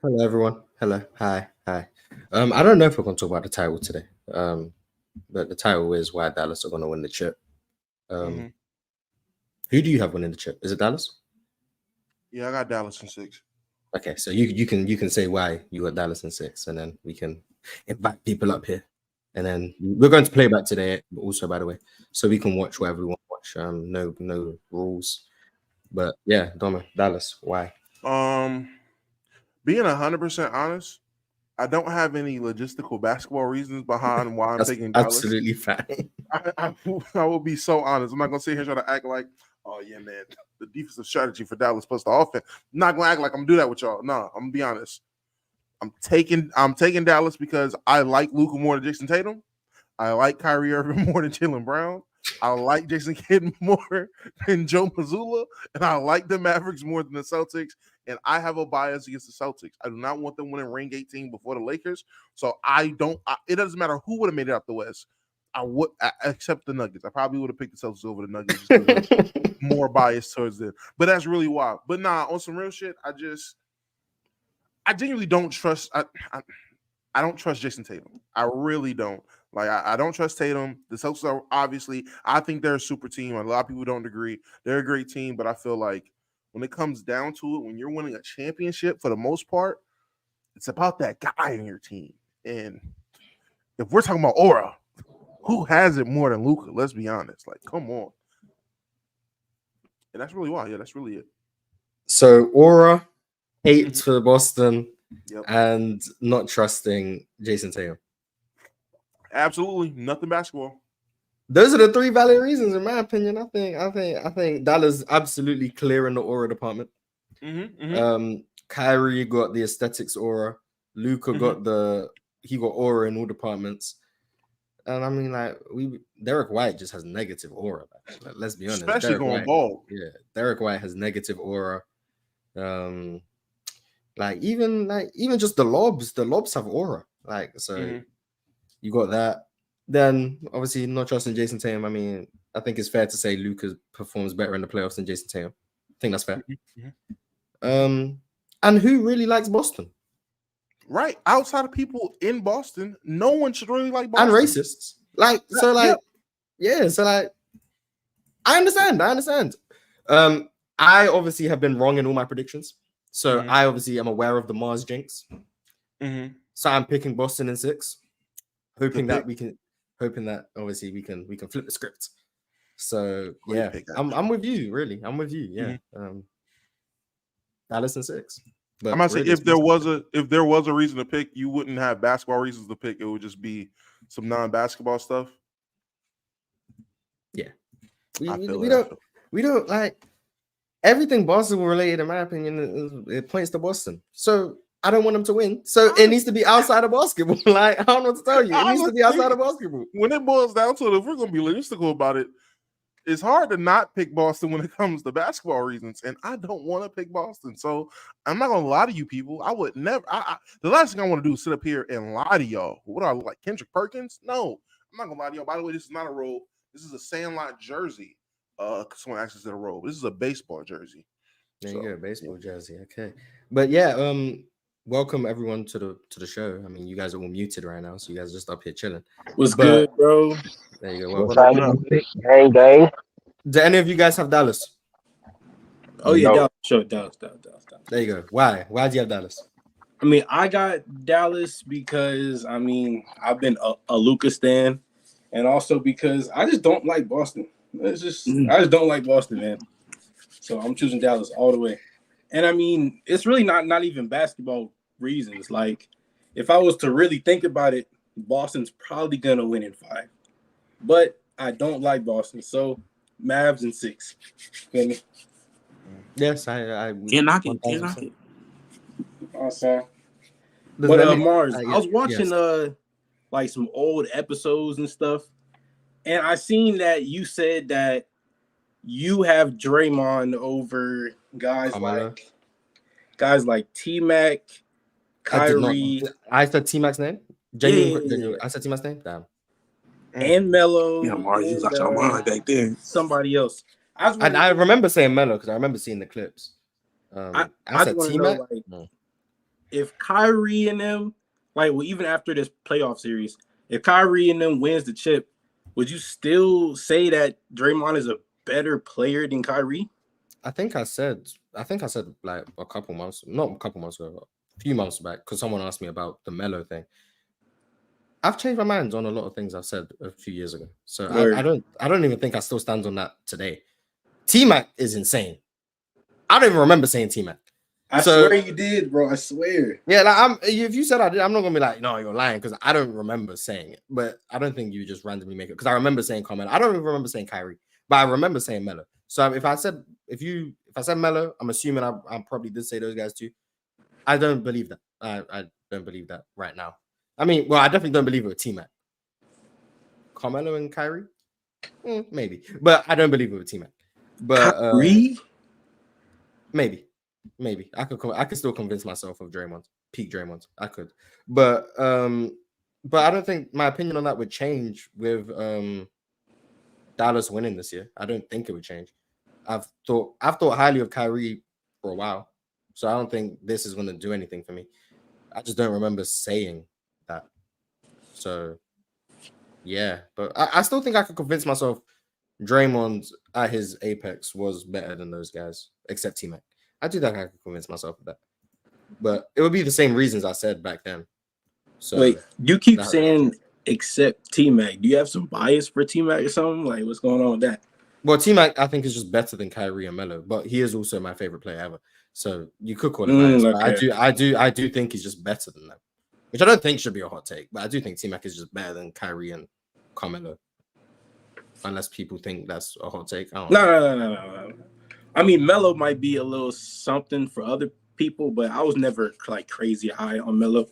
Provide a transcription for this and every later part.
Hello, everyone. Hello. Hi. I don't know if we're going to talk about the title today. But the title is why Dallas are going to win the chip. Who do you have winning the chip? Is it Dallas? Yeah, I got Dallas in 6. Okay, so you can say why you got Dallas in 6, and then we can invite people up here, and then we're going to play back today also, by the way, so we can watch whatever we want to watch. No rules, but yeah, Doma, Dallas, why? Being 100% honest, I don't have any logistical basketball reasons behind why I'm picking Dallas. Absolutely fine. I will be so honest. I'm not gonna sit here trying to act like, oh yeah, man, the defensive strategy for Dallas plus the offense. I'm not gonna act like I'm gonna do that with y'all. No, I'm gonna be honest. I'm taking Dallas because I like Luka more than Jason Tatum. I like Kyrie Irving more than Jaylen Brown. I like Jason Kidd more than Joe Mazzulla, and I like the Mavericks more than the Celtics. And I have a bias against the Celtics. I do not want them winning ring 18 before the Lakers. So it doesn't matter who would have made it out the West. I would, except the Nuggets. I probably would have picked the Celtics over the Nuggets just more biased towards them. But that's really wild. But nah, on some real shit, I genuinely don't trust. I don't trust Jason Tatum. I really don't. Like, I don't trust Tatum. The Celtics are obviously, I think they're a super team. A lot of people don't agree. They're a great team, but I feel like when it comes down to it, when you're winning a championship, for the most part, it's about that guy in your team. And if we're talking about aura, who has it more than Luka? Let's be honest. Like, come on. And that's really why. Yeah, that's really it. So aura, hate for Boston, and not trusting Jason Tatum. Absolutely nothing basketball. Those are the 3 valid reasons, in my opinion. I think Dallas absolutely clear in the aura department. Kyrie got the aesthetics aura. Luka got aura in all departments. And I mean, like, Derek White just has negative aura. Like, let's be honest, especially going bald. Yeah, Derek White has negative aura. Like even just the lobs have aura. Like, so you got that. Then obviously not trusting Jason Tatum. I mean, I think it's fair to say Luka performs better in the playoffs than Jason Tatum. I think that's fair. And who really likes Boston? Right. Outside of people in Boston, no one should really like Boston. And racists. Like, so like, yeah, so like, I understand. I obviously have been wrong in all my predictions. So I obviously am aware of the Mars jinx. So I'm picking Boston in 6, hoping that obviously we can flip the script. So yeah, I'm with you, really. I'm with you. Yeah. Dallas in 6. But I'm gonna say if there was a reason to pick, you wouldn't have basketball reasons to pick. It would just be some non-basketball stuff. Yeah. We don't like everything Boston related, in my opinion, it points to Boston. So I don't want them to win. So it needs to be outside of basketball. Like, I don't know what to tell you. It needs to be outside of basketball. When it boils down to it, if we're gonna be logistical about it, it's hard to not pick Boston when it comes to basketball reasons. And I don't want to pick Boston. So I'm not gonna lie to you people. I would never the last thing I want to do is sit up here and lie to y'all. What do I look like? Kendrick Perkins? No, I'm not gonna lie to y'all. By the way, this is not a robe. This is a Sandlot jersey. Someone asked us to a robe. This is a baseball jersey. There you go, baseball jersey. Okay. But yeah, welcome everyone to the show. I mean, you guys are all muted right now, so you guys are just up here chilling. What's good, bro? There you go. Gang. Do any of you guys have Dallas? Oh yeah, Dallas. Sure, Dallas. There you go. Why do you have Dallas? I mean, I got Dallas because I've been a Luka stan, and also because I just don't like Boston. I just don't like Boston, man. So I'm choosing Dallas all the way. And I mean, it's really not even basketball reasons. Like, if I was to really think about it, Boston's probably gonna win in 5. But I don't like Boston, so Mavs in 6. Feel me? Yes, I can't knock it. Awesome. But Mars, I was watching like some old episodes and stuff, and I seen that you said that you have Draymond over guys like T-Mac, Kyrie. I said T-Mac's name? Genuine, I said T-Mac's name? Damn. And Melo. Yeah, Mars is out your mind back there. Somebody else. I remember saying Melo because I remember seeing the clips. I said T-Mac. if Kyrie and them, like, well, even after this playoff series, if Kyrie and them wins the chip, would you still say that Draymond is a better player than Kyrie? I think I said like a couple months, not a couple months ago, a few months back, because someone asked me about the Melo thing. I've changed my mind on a lot of things I've said a few years ago. So I don't even think I still stand on that today. T-Mac is insane. I don't even remember saying T-Mac. I swear you did, bro. I swear. Yeah, like if you said I did, I'm not gonna be like, no, you're lying, because I don't remember saying it. But I don't think you just randomly make it, because I remember saying Carmelo. I don't even remember saying Kyrie, but I remember saying Melo. So if I said Melo, I'm assuming I probably did say those guys too. I don't believe that. I don't believe that right now. I mean, well, I definitely don't believe it with T-Mac. Carmelo and Kyrie? Maybe. But I don't believe it with T-Mac. But Kyrie? Maybe. I could still convince myself of Draymond. Peak Draymond. I could. But I don't think my opinion on that would change with Dallas winning this year. I don't think it would change. I've thought highly of Kyrie for a while. So I don't think this is going to do anything for me. I just don't remember saying that. So, yeah. But I still think I could convince myself Draymond at his apex was better than those guys, except T-Mac. I do think I could convince myself of that. But it would be the same reasons I said back then. So wait, you keep saying except T-Mac. Do you have some bias for T-Mac or something? Like, what's going on with that? Well, T-Mac, I think, is just better than Kyrie and Melo, but he is also my favorite player ever. So you could call it bias. Okay. I do think he's just better than them, which I don't think should be a hot take. But I do think T-Mac is just better than Kyrie and Carmelo. Unless people think that's a hot take. No. I mean, Melo might be a little something for other people, but I was never like crazy high on Melo.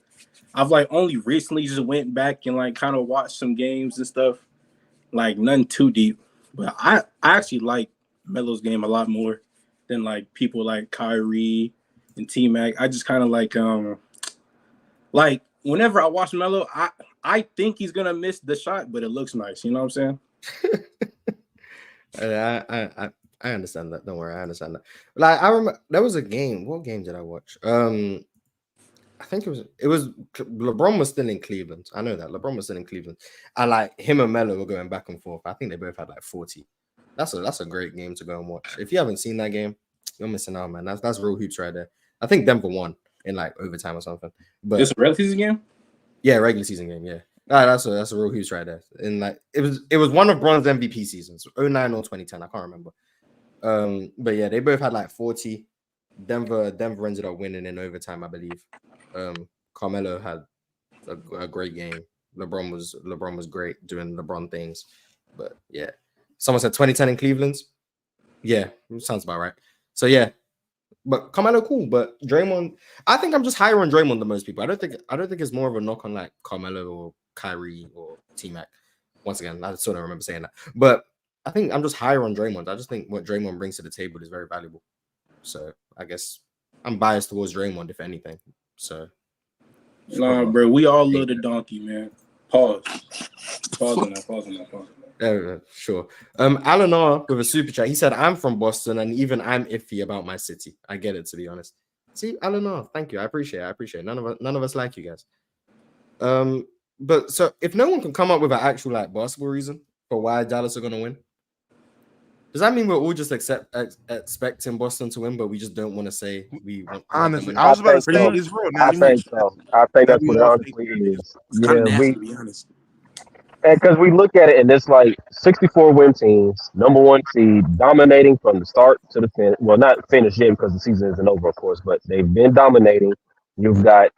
I've like only recently just went back and like kind of watched some games and stuff. Like nothing too deep. But I actually like Melo's game a lot more than like people like Kyrie and T-Mac. I just kind of like whenever I watch Melo, I think he's gonna miss the shot, but it looks nice. You know what I'm saying? I understand that. Don't worry, I understand that. Like I remember there was a game. What game did I watch? I think it was LeBron was still in Cleveland. I know that LeBron was still in Cleveland, and like him and Melo were going back and forth. I think they both had like 40. That's a great game to go and watch. If you haven't seen that game, you're missing out, man. That's real hoops right there. I think Denver won in like overtime or something. But it's a regular season game. Yeah, regular season game. Yeah, that's a real hoops right there. And like it was one of Bron's MVP seasons, 09 or 2010. I can't remember. But yeah, they both had like 40. Denver ended up winning in overtime, I believe. Carmelo had a great game. LeBron was great doing LeBron things. But yeah, someone said 2010 in Cleveland. Yeah, sounds about right. So yeah, but Carmelo cool. But Draymond, I think I'm just higher on Draymond than most people. I don't think it's more of a knock on like Carmelo or Kyrie or T-Mac. Once again, I sort of remember saying that, but I think I'm just higher on Draymond. I just think what Draymond brings to the table is very valuable. So I guess I'm biased towards Draymond, if anything. So nah, bro, we all love the donkey, man. Pause on that. Sure. Alan R with a super chat. He said, "I'm from Boston, and even I'm iffy about my city." I get it, to be honest. See, Alan R, thank you. I appreciate it. None of us like you guys. But so if no one can come up with an actual like basketball reason for why Dallas are gonna win, does that mean we're all just expecting Boston to win, but we just don't want to say we want? Honestly, I was about to say it's real. I think so. I think that's what it honestly is. To be honest. Because we look at it and it's like 64 win teams, number one seed, dominating from the start to the finish. Well, not finish yet because the season isn't over, of course, but they've been dominating. You've got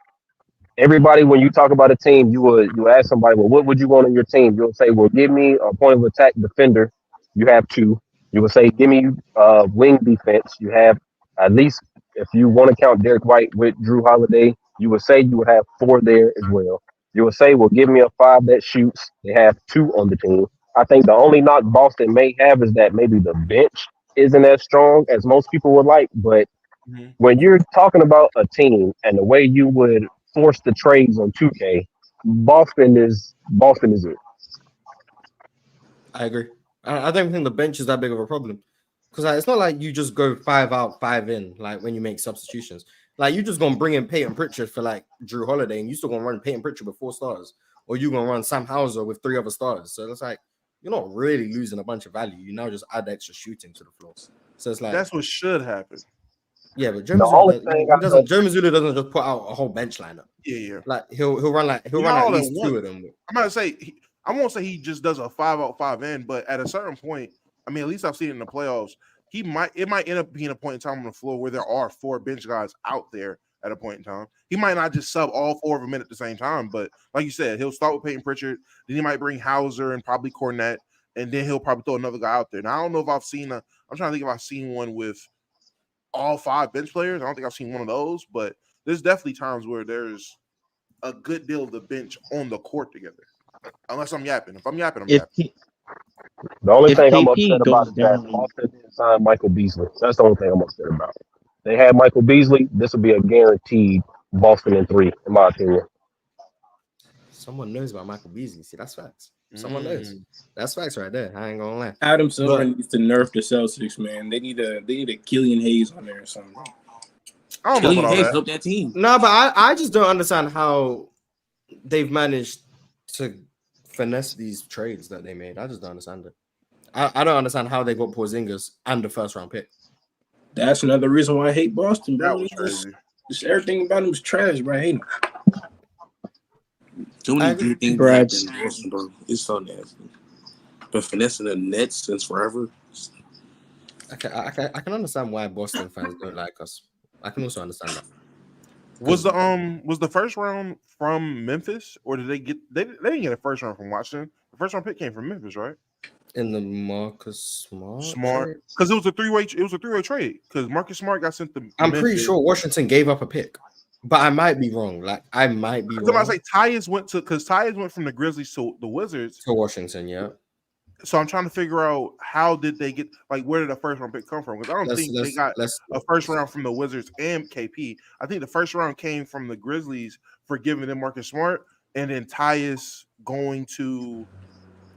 everybody. When you talk about a team, you ask somebody, well, what would you want on your team? You'll say, well, give me a point of attack defender. You have two. You will say, give me wing defense. You have at least, if you want to count Derek White with Drew Holiday, you would say you would have 4 there as well. You would say, well, give me a 5 that shoots. They have 2 on the team. I think the only knock Boston may have is that maybe the bench isn't as strong as most people would like. But when you're talking about a team and the way you would force the trades on 2K, Boston is it. I agree. I don't think the bench is that big of a problem because it's not like you just go 5 out, 5 in, like when you make substitutions. Like, you're just gonna bring in Peyton Pritchard for like Drew Holiday, and you still gonna run Peyton Pritchard with 4 stars, or you gonna run Sam Hauser with 3 other stars. So it's like you're not really losing a bunch of value. You now just add extra shooting to the floor. So it's like that's what should happen. Yeah, but Joe The only Mazzulla, thing Joe Mazzulla doesn't just put out a whole bench lineup. Yeah. Like he'll run at least 2 of them. I'm gonna say I won't say he just does a 5-out 5-in, but at a certain point, I mean, at least I've seen it in the playoffs. It might end up being a point in time on the floor where there are 4 bench guys out there at a point in time. He might not just sub all 4 of them in at the same time, but like you said, he'll start with Peyton Pritchard, then he might bring Hauser and probably Cornette, and then he'll probably throw another guy out there. Now I don't know if I've seen I'm trying to think if I've seen one with all 5 bench players. I don't think I've seen one of those, but there's definitely times where there's a good deal of the bench on the court together. Unless I'm yapping. If I'm yapping, I'm yapping. The only thing I'm KP upset about is that Boston didn't sign Michael Beasley. That's the only thing I'm upset about. They had Michael Beasley. This would be a guaranteed Boston in 3, in my opinion. Someone knows about Michael Beasley. See, that's facts. Someone knows. That's facts right there. I ain't gonna lie. Adam Silver needs to nerf the Celtics, man. They need a Killian Hayes on there or something. I don't know about all that. Help that team. No, but I just don't understand how they've managed to finesse these trades that they made. I just don't understand it. I don't understand how they got Porzingis and the 1st-round pick. That's another reason why I hate Boston, bro. That was crazy. Just everything about him was trash, bro. I hate him. Too many good things Congrats. happen in Boston, bro. It's so nasty. But finessing the Nets since forever. I can understand why Boston fans don't like us. I can also understand that. Was the 1st round from Memphis, or did they didn't get a 1st round from Washington? The 1st round pick came from Memphis, right? In the Marcus Smart, because it was a 3-way trade. Because Marcus Smart got sent to I'm Memphis. pretty sure Washington gave up a pick, but I might be wrong. Like I might be wrong. I say Tyus went from the Grizzlies to the Wizards to Washington, yeah. So I'm trying to figure out how did they get where did the 1st round pick come from? Because I don't think they got a 1st round from the Wizards and KP. I think the 1st round came from the Grizzlies for giving them Marcus Smart, and then Tyus going to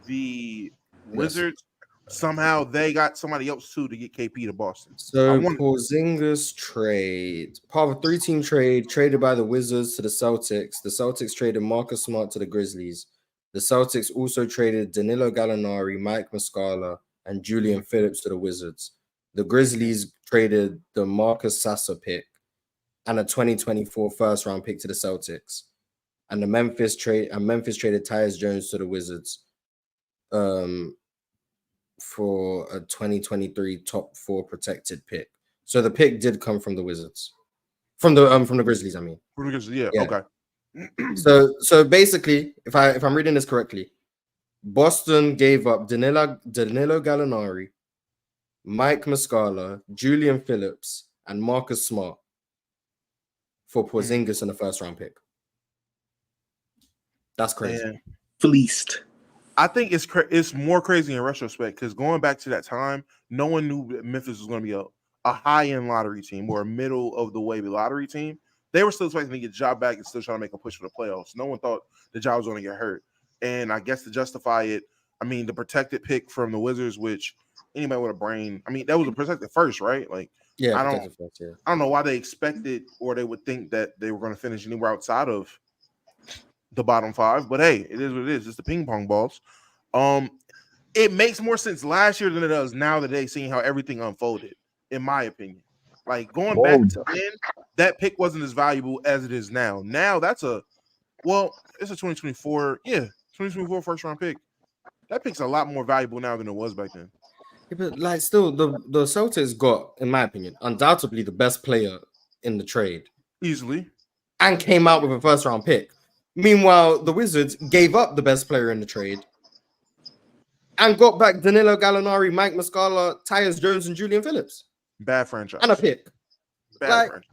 the Wizards. Somehow they got somebody else too to get KP to Boston. So Porzingis trade, part of a 3-team trade, traded by the Wizards to the Celtics. The Celtics traded Marcus Smart to the Grizzlies. The Celtics also traded Danilo Gallinari, Mike Muscala, and Julian Phillips to the Wizards. The Grizzlies traded the Marcus Sasser pick and a 2024 1st-round pick to the Celtics. And Memphis traded Tyus Jones to the Wizards for a 2023 top 4 protected pick. So the pick did come from the Wizards. From the Grizzlies, I mean. From the Grizzlies, yeah. Okay. So basically, if I'm reading this correctly, Boston gave up Danilo Gallinari, Mike Muscala, Julian Phillips, and Marcus Smart for Porzingis and the 1st-round pick. That's crazy. Man. Fleeced. I think it's more crazy in retrospect because going back to that time, no one knew that Memphis was going to be a high-end lottery team or a middle-of-the-way lottery team. They were still expecting to get Ja back and still trying to make a push for the playoffs. No one thought the Ja was going to get hurt. And I guess to justify it, I mean, the protected pick from the Wizards, which anybody with a brain, I mean, that was a protected 1st, right? Like, yeah, I don't know why they expected or they would think that they were going to finish anywhere outside of the bottom 5. But hey, it is what it is. It's the ping pong balls. It makes more sense last year than it does now today, seeing how everything unfolded, in my opinion. Like going back to then, that pick wasn't as valuable as it is now. Now it's a 2024, 2024 1st-round pick. That pick's a lot more valuable now than it was back then. Yeah, but like still, the Celtics got, in my opinion, undoubtedly the best player in the trade. Easily. And came out with a 1st-round pick. Meanwhile, the Wizards gave up the best player in the trade and got back Danilo Gallinari, Mike Muscala, Tyus Jones, and Julian Phillips. Bad franchise. And a pick. Bad franchise.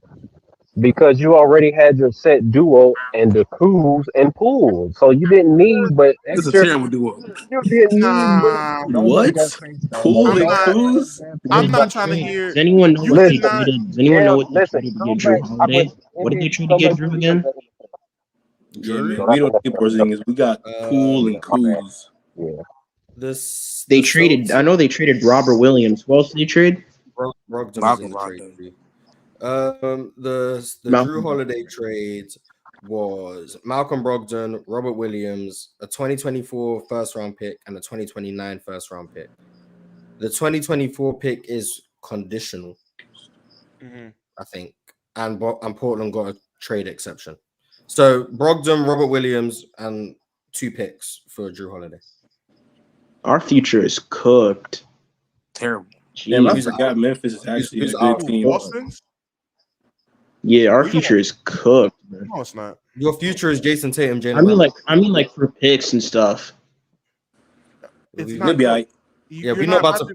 Because you already had your set duo and the Kuz and Poole. So you didn't need but It's extra. a terrible duo. You didn't need What? Poole and Kuz? I'm not trying to hear. Does anyone know what they traded? Does anyone know what they listen, traded to get Drew Holiday? What did they trade to get Drew again? Yeah, man, we don't need Porzingis. We got Poole and Kuz. Yeah. They traded. I know they traded Robert Williams. Who else did they trade? Brogdon was in the trade. The Drew Holiday trade was Malcolm Brogdon, Robert Williams, a 2024 first round pick, and a 2029 first round pick. The 2024 pick is conditional, I think, and Portland got a trade exception. So Brogdon, Robert Williams, and 2 picks for Drew Holiday. Our future is cooked. Terrible. Damn, I forgot Memphis is actually a good team. Yeah, our future is cooked. Man. No, it's not. Your future is Jason Tatum, Jalen. I mean, like for picks and stuff. It's It'll be all right. Yeah, we're not about to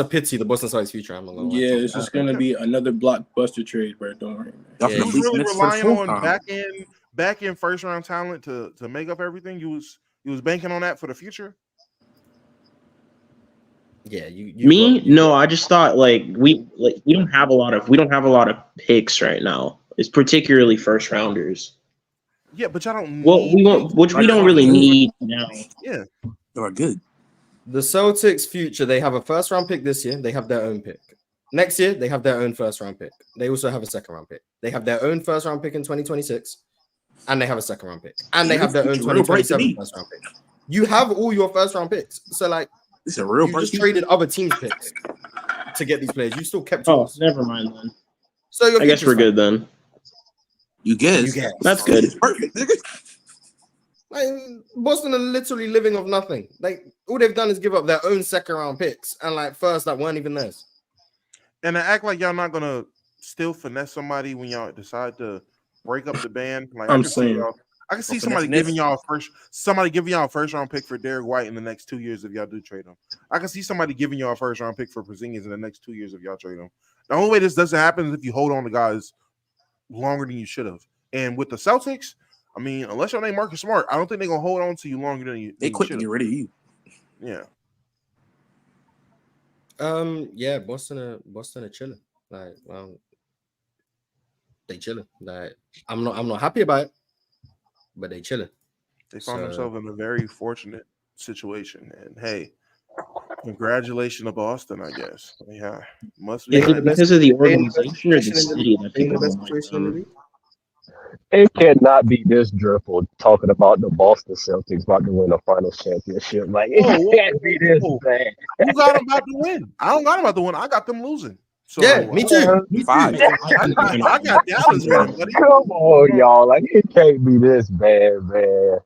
pity the Boston Celtics future. I'm not gonna lie. Yeah, it's just gonna be another blockbuster trade, bro. Don't worry, man. Yeah, you was really relying on back end first round talent to make up everything. You was banking on that for the future. Yeah, No, I just thought we don't have a lot of picks right now. It's particularly first rounders. Yeah, but y'all don't. We don't really need now. Yeah, they're good. The Celtics' future, they have a first round pick this year. They have their own pick. Next year, they have their own first round pick. They also have a second round pick. They have their own first round pick in 2026, and they have a second round pick, and they have their own 2027 first round pick. You have all your first round picks, so it's a real. You just traded other teams' picks to get these players. You still kept. Yours. Never mind then. So I guess we're good then. You guess. That's good. It's perfect. Boston are literally living off nothing. All they've done is give up their own second round picks and first that weren't even theirs. And to act like y'all not gonna still finesse somebody when y'all decide to break up the band. I can see somebody giving y'all a first round pick for Derek White in the next 2 years if y'all do trade him. I can see somebody giving y'all a first round pick for Porziņgis in the next 2 years if y'all trade him. The only way this doesn't happen is if you hold on to guys longer than you should have. And with the Celtics, I mean, unless your name Marcus Smart, I don't think they're gonna hold on to you longer than you. They quit to get rid of you. Yeah. Yeah, Boston are chilling. They chilling. I'm not happy about it, but they chilling. They found themselves in a very fortunate situation, and hey, congratulations to Boston, I guess. Yeah, must be because of the organization or the city that people don't like. It cannot be this dreadful talking about the Boston Celtics about to win a finals championship. It can't be this bad. Who got them about to win? I don't got them about to win. I got them losing. So, yeah, me too. I got Dallas winning, buddy. Come on, y'all. It can't be this bad, man.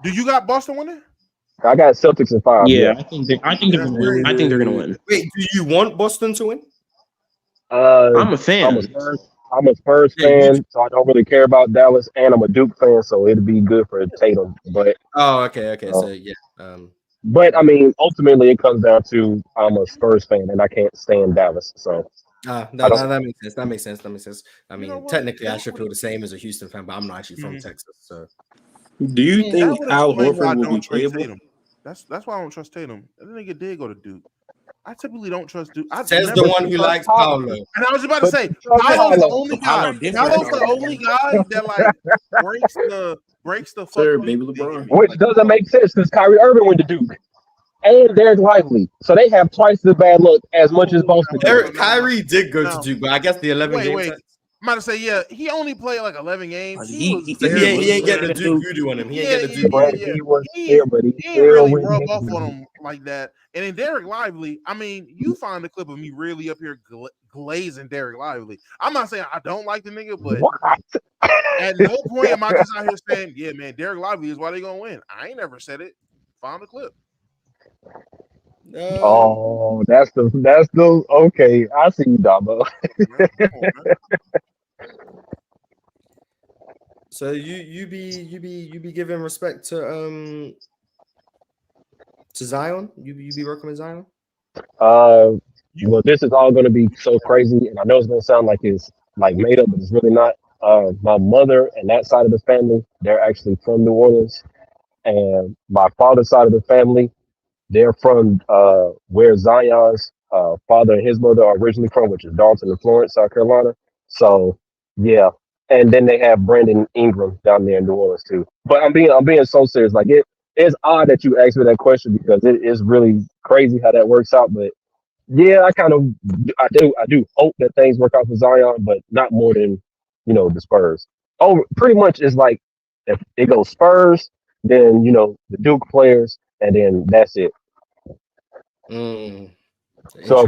Do you got Boston winning? I got Celtics in 5. Yeah, I think they're gonna win. I think they're gonna win. Wait, do you want Boston to win? I'm a fan. I'm a Spurs fan, so I don't really care about Dallas, and I'm a Duke fan, so it'd be good for Tatum. But okay. So yeah. But I mean, ultimately, it comes down to I'm a Spurs fan, and I can't stand Dallas. So that makes sense. That makes sense. I mean, technically, I should feel the same as a Houston fan, but I'm not actually from Texas. So, do you think Al Horford will be playable? That's why I don't trust Tatum. That nigga did go to Duke. I typically don't trust Duke. Says the one who likes Paolo. And I was about to say, Paolo's the only guy. Paolo's the only guy that breaks the Sir, baby LeBron. Which doesn't make sense because Kyrie Irving went to Duke. And Derek Lively. So they have twice the bad luck as much as Boston. Kyrie did go to Duke, but I guess the 11 games. I'm about to say, yeah, he only played 11 games. He ain't get the Duke voodoo on him. He ain't get the Duke voodoo. He didn't really rub off on him like that. And then Derek Lively, I mean, you find the clip of me really up here glazing Derek Lively. I'm not saying I don't like the nigga, but at no point am I just out here saying, yeah, man, Derek Lively is why they gonna win. I ain't never said it. Found the clip. Oh, that's the okay. I see you, Dabo. So you be giving respect to Zion? You be working with Zion? Well, this is all going to be so crazy, and I know it's going to sound like it's made up, but it's really not. My mother and that side of the family, they're actually from New Orleans, and my father's side of the family, they're from where Zion's father and his mother are originally from, which is Dalton and Florence, South Carolina. So yeah, and then they have Brandon Ingram down there in New Orleans too. But I'm being so serious. It's odd that you asked me that question because it is really crazy how that works out. But Yeah, I do hope that things work out for Zion, but not more than the Spurs. Oh, pretty much is like if it goes Spurs, then the Duke players, and then that's it. So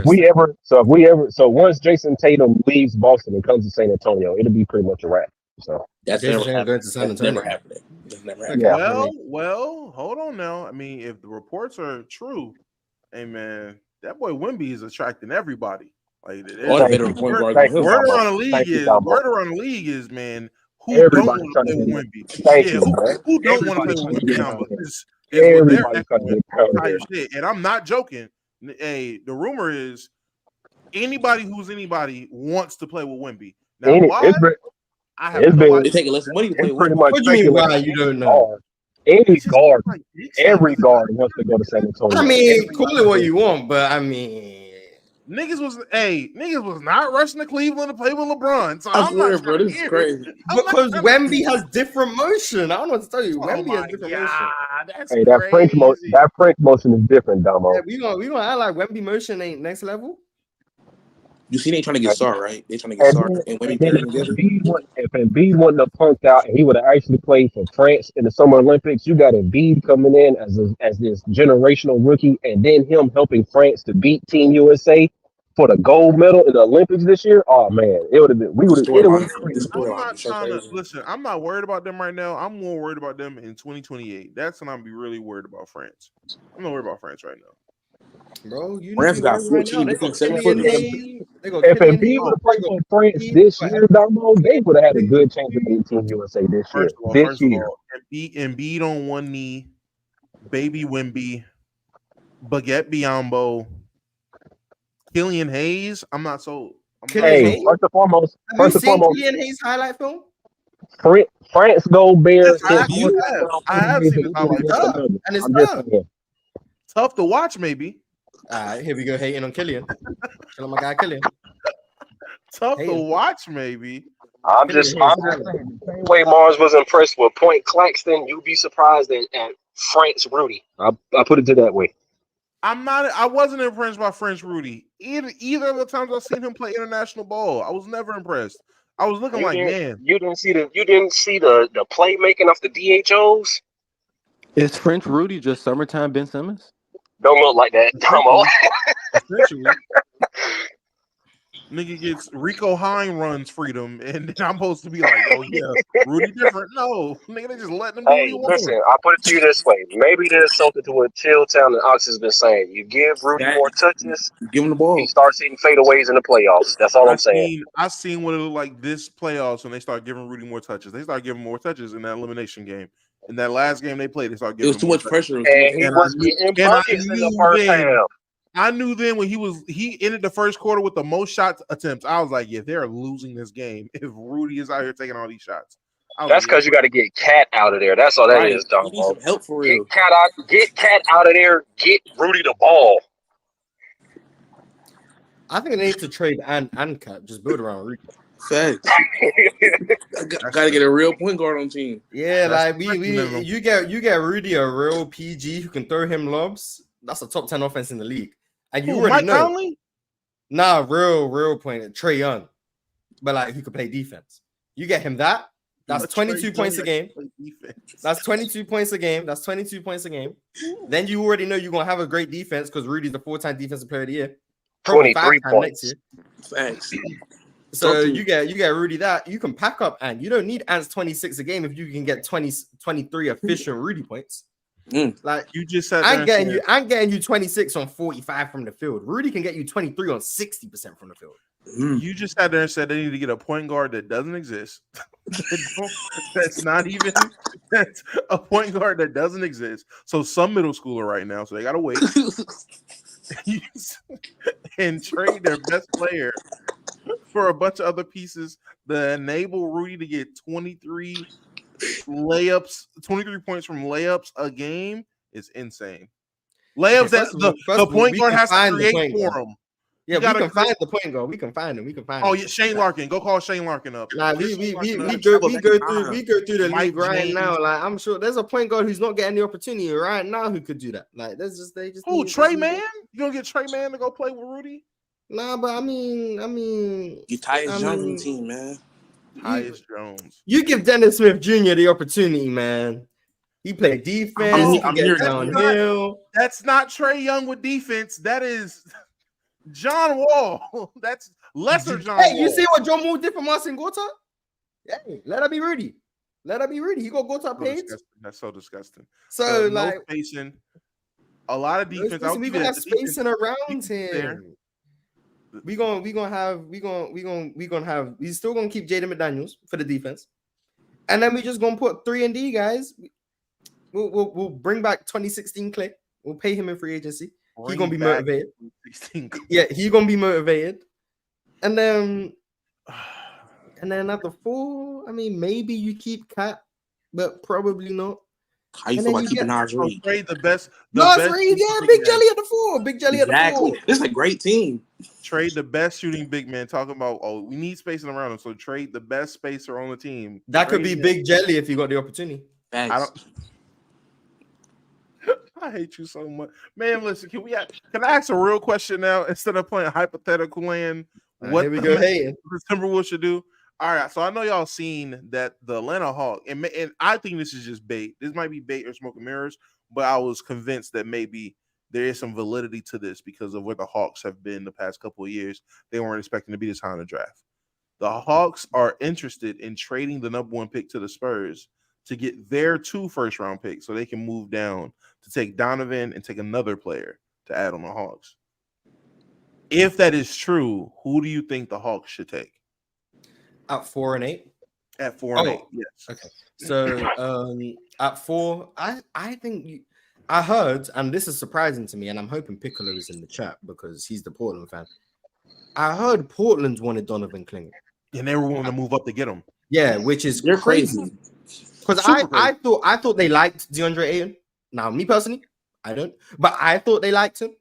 once Jason Tatum leaves Boston and comes to San Antonio, it'll be pretty much a wrap. So that's Jason never Tatum going to San That's Antonio. never happening. That's never Okay. happening. Well, hold on now. I mean, if the reports are true, hey man, that boy Wemby is attracting everybody. Like word around the league is man, who everybody don't want to play with Wemby? Thank Yeah, you, who don't want to play with Wemby? Everybody trying to get entire shit. And I'm not joking. Hey, the rumor is anybody wants to play with Wemby. Now, why? I have no idea. They're taking less money to play with Wemby. What do you mean why you don't know? Every guard wants to go to San Antonio. I mean, call it what you want, but I mean, niggas was not rushing to Cleveland to play with LeBron. So I swear, bro, this is crazy. Because Wemby has different motion. I don't know what to tell you. Wemby has different motion. That French motion is different, Damo. Yeah, we gonna act like Wemby motion ain't next level. You see, they trying to get Sar, right? They trying to get Sar and Wemby pairing together. If Embiid wouldn't have punked out and he would have actually played for France in the Summer Olympics, you got Embiid coming in as this generational rookie, and then him helping France to beat Team USA for the gold medal in the Olympics this year. Oh man, it would have been. I'm not worried about them right now. I'm more worried about them in 2028. That's when I'm be really worried about France. I'm not worried about France right now. Bro, you France got 14 different 7-footers. If Embiid would have played for France this year, Damo, they would have had a good chance of beating Team USA this year. Embiid on one knee, baby Wemby, Baguette Biombo, Killian Hayes. I'm not sold. First and foremost, Killian Hayes highlight film. France Gobert. I have seen the highlight, and it's tough to watch, maybe. All right, here we go hating on Killian. Killing my guy Killian. Tough to watch, maybe. I'm just saying, the same way Mars was impressed with Point Claxton, you'd be surprised at France Rudy. I put it to that way. I wasn't impressed by French Rudy. Either of the times I've seen him play international ball, I was never impressed. I was looking man. You didn't see the playmaking off the DHOs? Is French Rudy just summertime Ben Simmons? Don't look like that, Tomo. Nigga gets Rico Hine runs freedom, and then I'm supposed to be like, oh yeah, Rudy different. No, nigga, they just letting him do what he wants. Listen, I'll put it to you this way. Maybe there's something to what Chilltown and Ox has been saying. You give Rudy more touches, give him the ball. He starts hitting fadeaways in the playoffs. That's all I'm saying. I've seen what it looked like this playoffs when they start giving Rudy more touches. They start giving more touches in that elimination game. In that last game they played, they started giving. It was too much pressure. And he was getting buckets in the first half. I knew then when he ended the first quarter with the most shot attempts. I was like, yeah, they're losing this game if Rudy is out here taking all these shots. That's because you got to get Cat out of there. That's all that is, Dom. Need some help for real. Get Cat out of there. Get Rudy the ball. I think they need to trade and Cat. Just build around Rudy. Facts. I gotta get a real point guard on team. Yeah, like you get Rudy a real PG who can throw him lobs. That's a top 10 offense in the league. And you already know. Conley? Nah, real point. Trae Young. But like he could play defense. You get him that. That's 22 points a game. That's 22 points a game. That's 22 points a game. Then you already know you're gonna have a great defense because Rudy's the 4-time defensive player of the year. 23 points. Next year. Thanks. So you get Rudy that. You can pack up and you don't need Ant's 26 a game if you can get 23 efficient Rudy points. Like you just said, I'm getting you 26 on 45 from the field. Rudy can get you 23 on 60% from the field. You just sat there and said they need to get a point guard that doesn't exist. That's a point guard that doesn't exist. So some middle schooler right now, so they gotta wait and trade their best player for a bunch of other pieces that enable Rudy to get 23 points from layups a game is insane. Layups that the point guard has to create for him. Yeah, we can find the point guard. We can find him. Oh yeah, Shane Larkin. Go call Shane Larkin up. Nah, we go through the league right now. Like I'm sure there's a point guard who's not getting the opportunity right now who could do that. Like they just who Trey Man? You gonna get Trey Man to go play with Rudy? Nah, but I mean, you Tyus Jones on the team, man. Tyus Jones. You give Dennis Smith Jr. the opportunity, man. He played defense. He can get downhill. That's not Trae Young with defense. That is John Wall. That's lesser John Wall. You see what John Wall did for Marcin Gortat? Hey, let her be Rudy. Let her be Rudy. He got Gortat paid. That's so disgusting. So no spacing, a lot of defense. We gonna have spacing around him. We still gonna keep Jaden McDaniels for the defense, and then we just gonna put 3-and-D guys. We'll bring back 2016 Clay. We'll pay him in free agency. He's gonna be motivated. Yeah, he's gonna be motivated. And then at the 4, I mean, maybe you keep Cat, but probably not. How you feel about keeping Nas Reed? Trade the best. Reed, yeah, Big Jelly at the 4. Big Jelly at the 4. This is a great team. Trade the best shooting big man. Talking about, we need spacing around him. So trade the best spacer on the team. That could be Big Jelly if you got the opportunity. I hate you so much, man. Listen, can I ask a real question now instead of playing hypothetical land? What here we go, hating. The Timberwolves should do? All right, so I know y'all seen that the Atlanta Hawks, and I think this is just bait. This might be bait or smoke and mirrors, but I was convinced that maybe there is some validity to this because of where the Hawks have been the past couple of years. They weren't expecting to be this high in the draft. The Hawks are interested in trading the number 1 pick to the Spurs to get their 2 first-round picks so they can move down to take Donovan and take another player to add on the Hawks. If that is true, who do you think the Hawks should take? At 4 and 8? At 4 and 8, yes. Okay. So at 4, I think I heard, and this is surprising to me, and I'm hoping Piccolo is in the chat because he's the Portland fan. I heard Portland wanted Donovan Clingan. And they were willing to move up to get him. Yeah, which is crazy. Because I thought they liked DeAndre Ayton. Now, me personally, I don't, but I thought they liked him.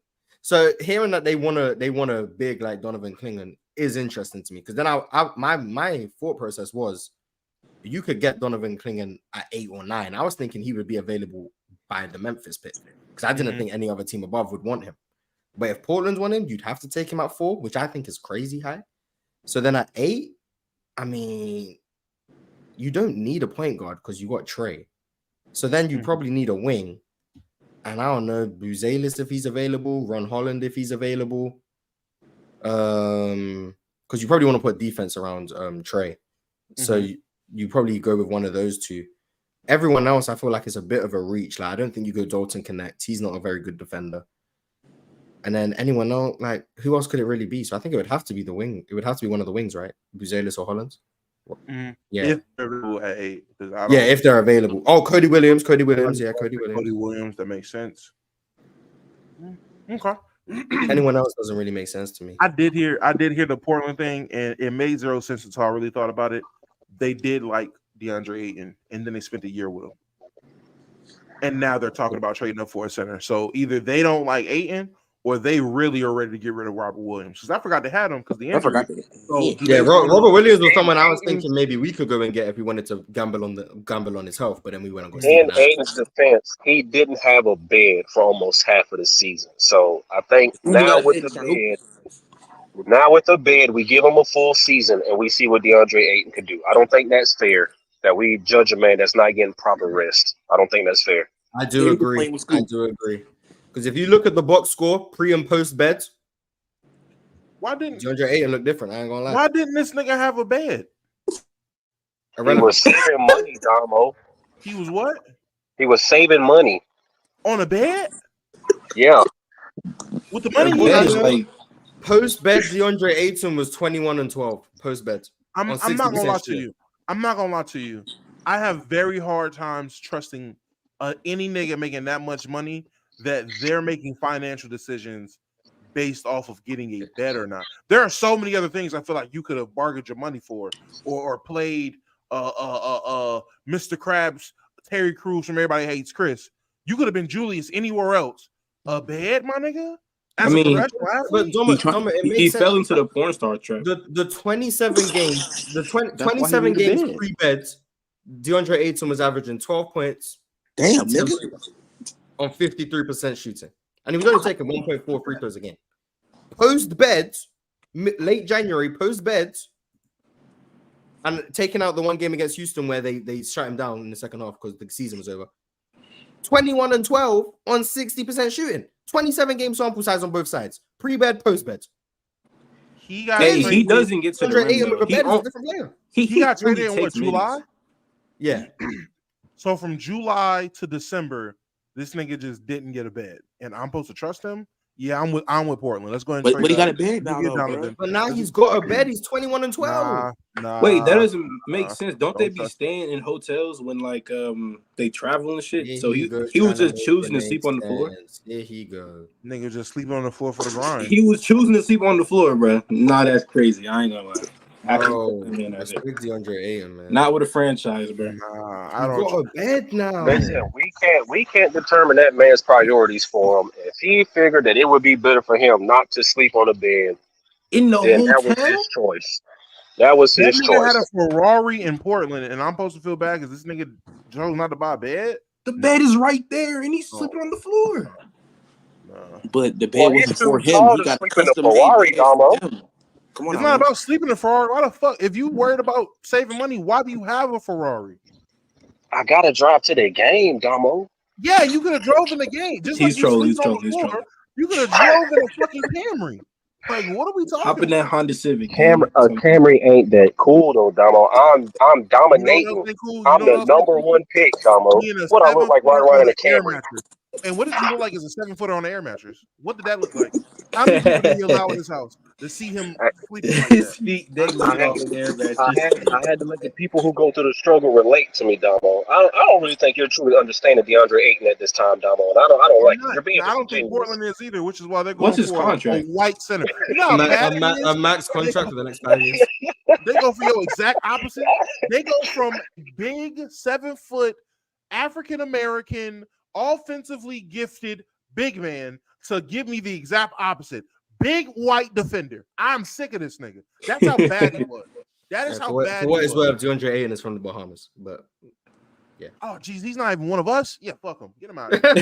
So hearing that they want a big like Donovan Clingan is interesting to me because then my thought process was you could get Donovan Clingan at 8 or 9. I was thinking he would be available by the Memphis pick because I didn't think any other team above would want him. But if Portland want him, you'd have to take him at 4, which I think is crazy high. So then at 8, I mean, you don't need a point guard because you got Trey. So then you probably need a wing. And I don't know, Buzelis if he's available, Ron Holland if he's available. Because you probably want to put defense around Trey. So you probably go with one of those 2. Everyone else, I feel like it's a bit of a reach. Like I don't think you go Dalton Connect. He's not a very good defender. And then anyone else, like who else could it really be? So I think it would have to be the wing. It would have to be one of the wings, right? Buzelis or Holland. Yeah. If they're available at 8. If they're available. Oh, Cody Williams. Yeah, Cody Williams. Cody Williams, that makes sense. Okay. Anyone else doesn't really make sense to me. I did hear the Portland thing, and it made 0 sense until I really thought about it. They did like DeAndre Ayton, and then they spent a year with him. And now they're talking about trading up for a center. So either they don't like Ayton or they really are ready to get rid of Robert Williams. Because I forgot they had him because the injury. Robert Williams was someone I was thinking maybe we could go and get if we wanted to gamble on his health, but then we went and got in Ayton's defense, he didn't have a bed for almost half of the season. So I think now with the bed, we give him a full season and we see what DeAndre Ayton could do. I don't think that's fair that we judge a man that's not getting proper rest. I don't think that's fair. I do agree. Because if you look at the box score, pre and post beds, why didn't DeAndre Ayton look different? I ain't gonna lie. Why didn't this nigga have a bed? He was saving money, Damo. He was what? He was saving money. On a bed? Yeah. With the money post bed, DeAndre Ayton was 21 and 12. Post bed. I'm not gonna lie to you. I'm not gonna lie to you. I have very hard times trusting any nigga making that much money that they're making financial decisions based off of getting a bet or not. There are so many other things I feel like you could have bargained your money for or played Mr. Krabs, Terry Crews from Everybody Hates Chris. You could have been Julius anywhere else. A bed, my nigga? As a professional athlete, he fell into the porn star trap. The 27 games, the 27 games pre-bed, DeAndre Ayton was averaging 12 points. Damn, nigga. On 53% shooting. And he was only taking 1.4 free throws a game. Post-bed, late January, post-bed, and taking out the one game against Houston where they shut him down in the second half because the season was over. 21 and 12 on 60% shooting. 27 game sample size on both sides. Pre-bed, post-bed. He doesn't get to the rim. He got traded in what, July? Yeah. So from July to December, this nigga just didn't get a bed. And I'm supposed to trust him? Yeah, I'm with Portland. Let's go ahead and trade. But he got a bed now, though, but now he's got a bed. He's 21 and 12. Nah, wait, that doesn't make sense. Don't they be staying in hotels when like they travel and shit? Yeah, so he was just choosing to sleep on the floor. There he go. Nigga just sleeping on the floor for the grind. He was choosing to sleep on the floor, bro. Nah, that's crazy. I ain't gonna lie. Bro, respect DeAndre Ayton, man. Not with a franchise, bro. Nah, I don't. Got a bed now. Listen, we can't determine that man's priorities for him. If he figured that it would be better for him not to sleep on a bed, in the then hotel, that was his choice. That was his That nigga choice. had a Ferrari in Portland, and I'm supposed to feel bad because this nigga chose not to buy a bed. the bed is right there, and he's sleeping on the floor. Nah. But the bed wasn't for him. He got custom Ferrari, Damo. Come on, It's not about sleeping in a Ferrari. Why the fuck? If you worried about saving money, why do you have a Ferrari? I gotta drive to the game, Damo. Yeah, you could have drove in the game. Just He's like trolling. you sleep on the floor, you could have drove in a fucking Camry. Like, what are we talking Hop in that about? Honda Civic. Camry ain't that cool though, Damo. I'm dominating. You know what else ain't cool? I'm the number one pick, Damo. What I look like riding around in a Camry? And what did you look like as a 7-footer on the air mattress? What did that look like? How many people did he allow in his house to see him sleeping like His that? feet, they I had to let the people who go through the struggle relate to me, Damo. I don't really think you're truly understanding DeAndre Ayton at this time, Damo. And I don't like it. You're being I don't think Portland is either, which is why they're going What's his for contract? a white center. You know how bad it is? A max contract for the next 5 years. They go for your exact opposite. They go from big 7-foot African American, offensively gifted big man to give me the exact opposite. Big white defender. I'm sick of this nigga. That's how bad he was. That is how bad. For what is worth, DeAndre Ayton is from the Bahamas, but yeah. Oh, geez, he's not even one of us. Yeah, fuck him. Get him out of here.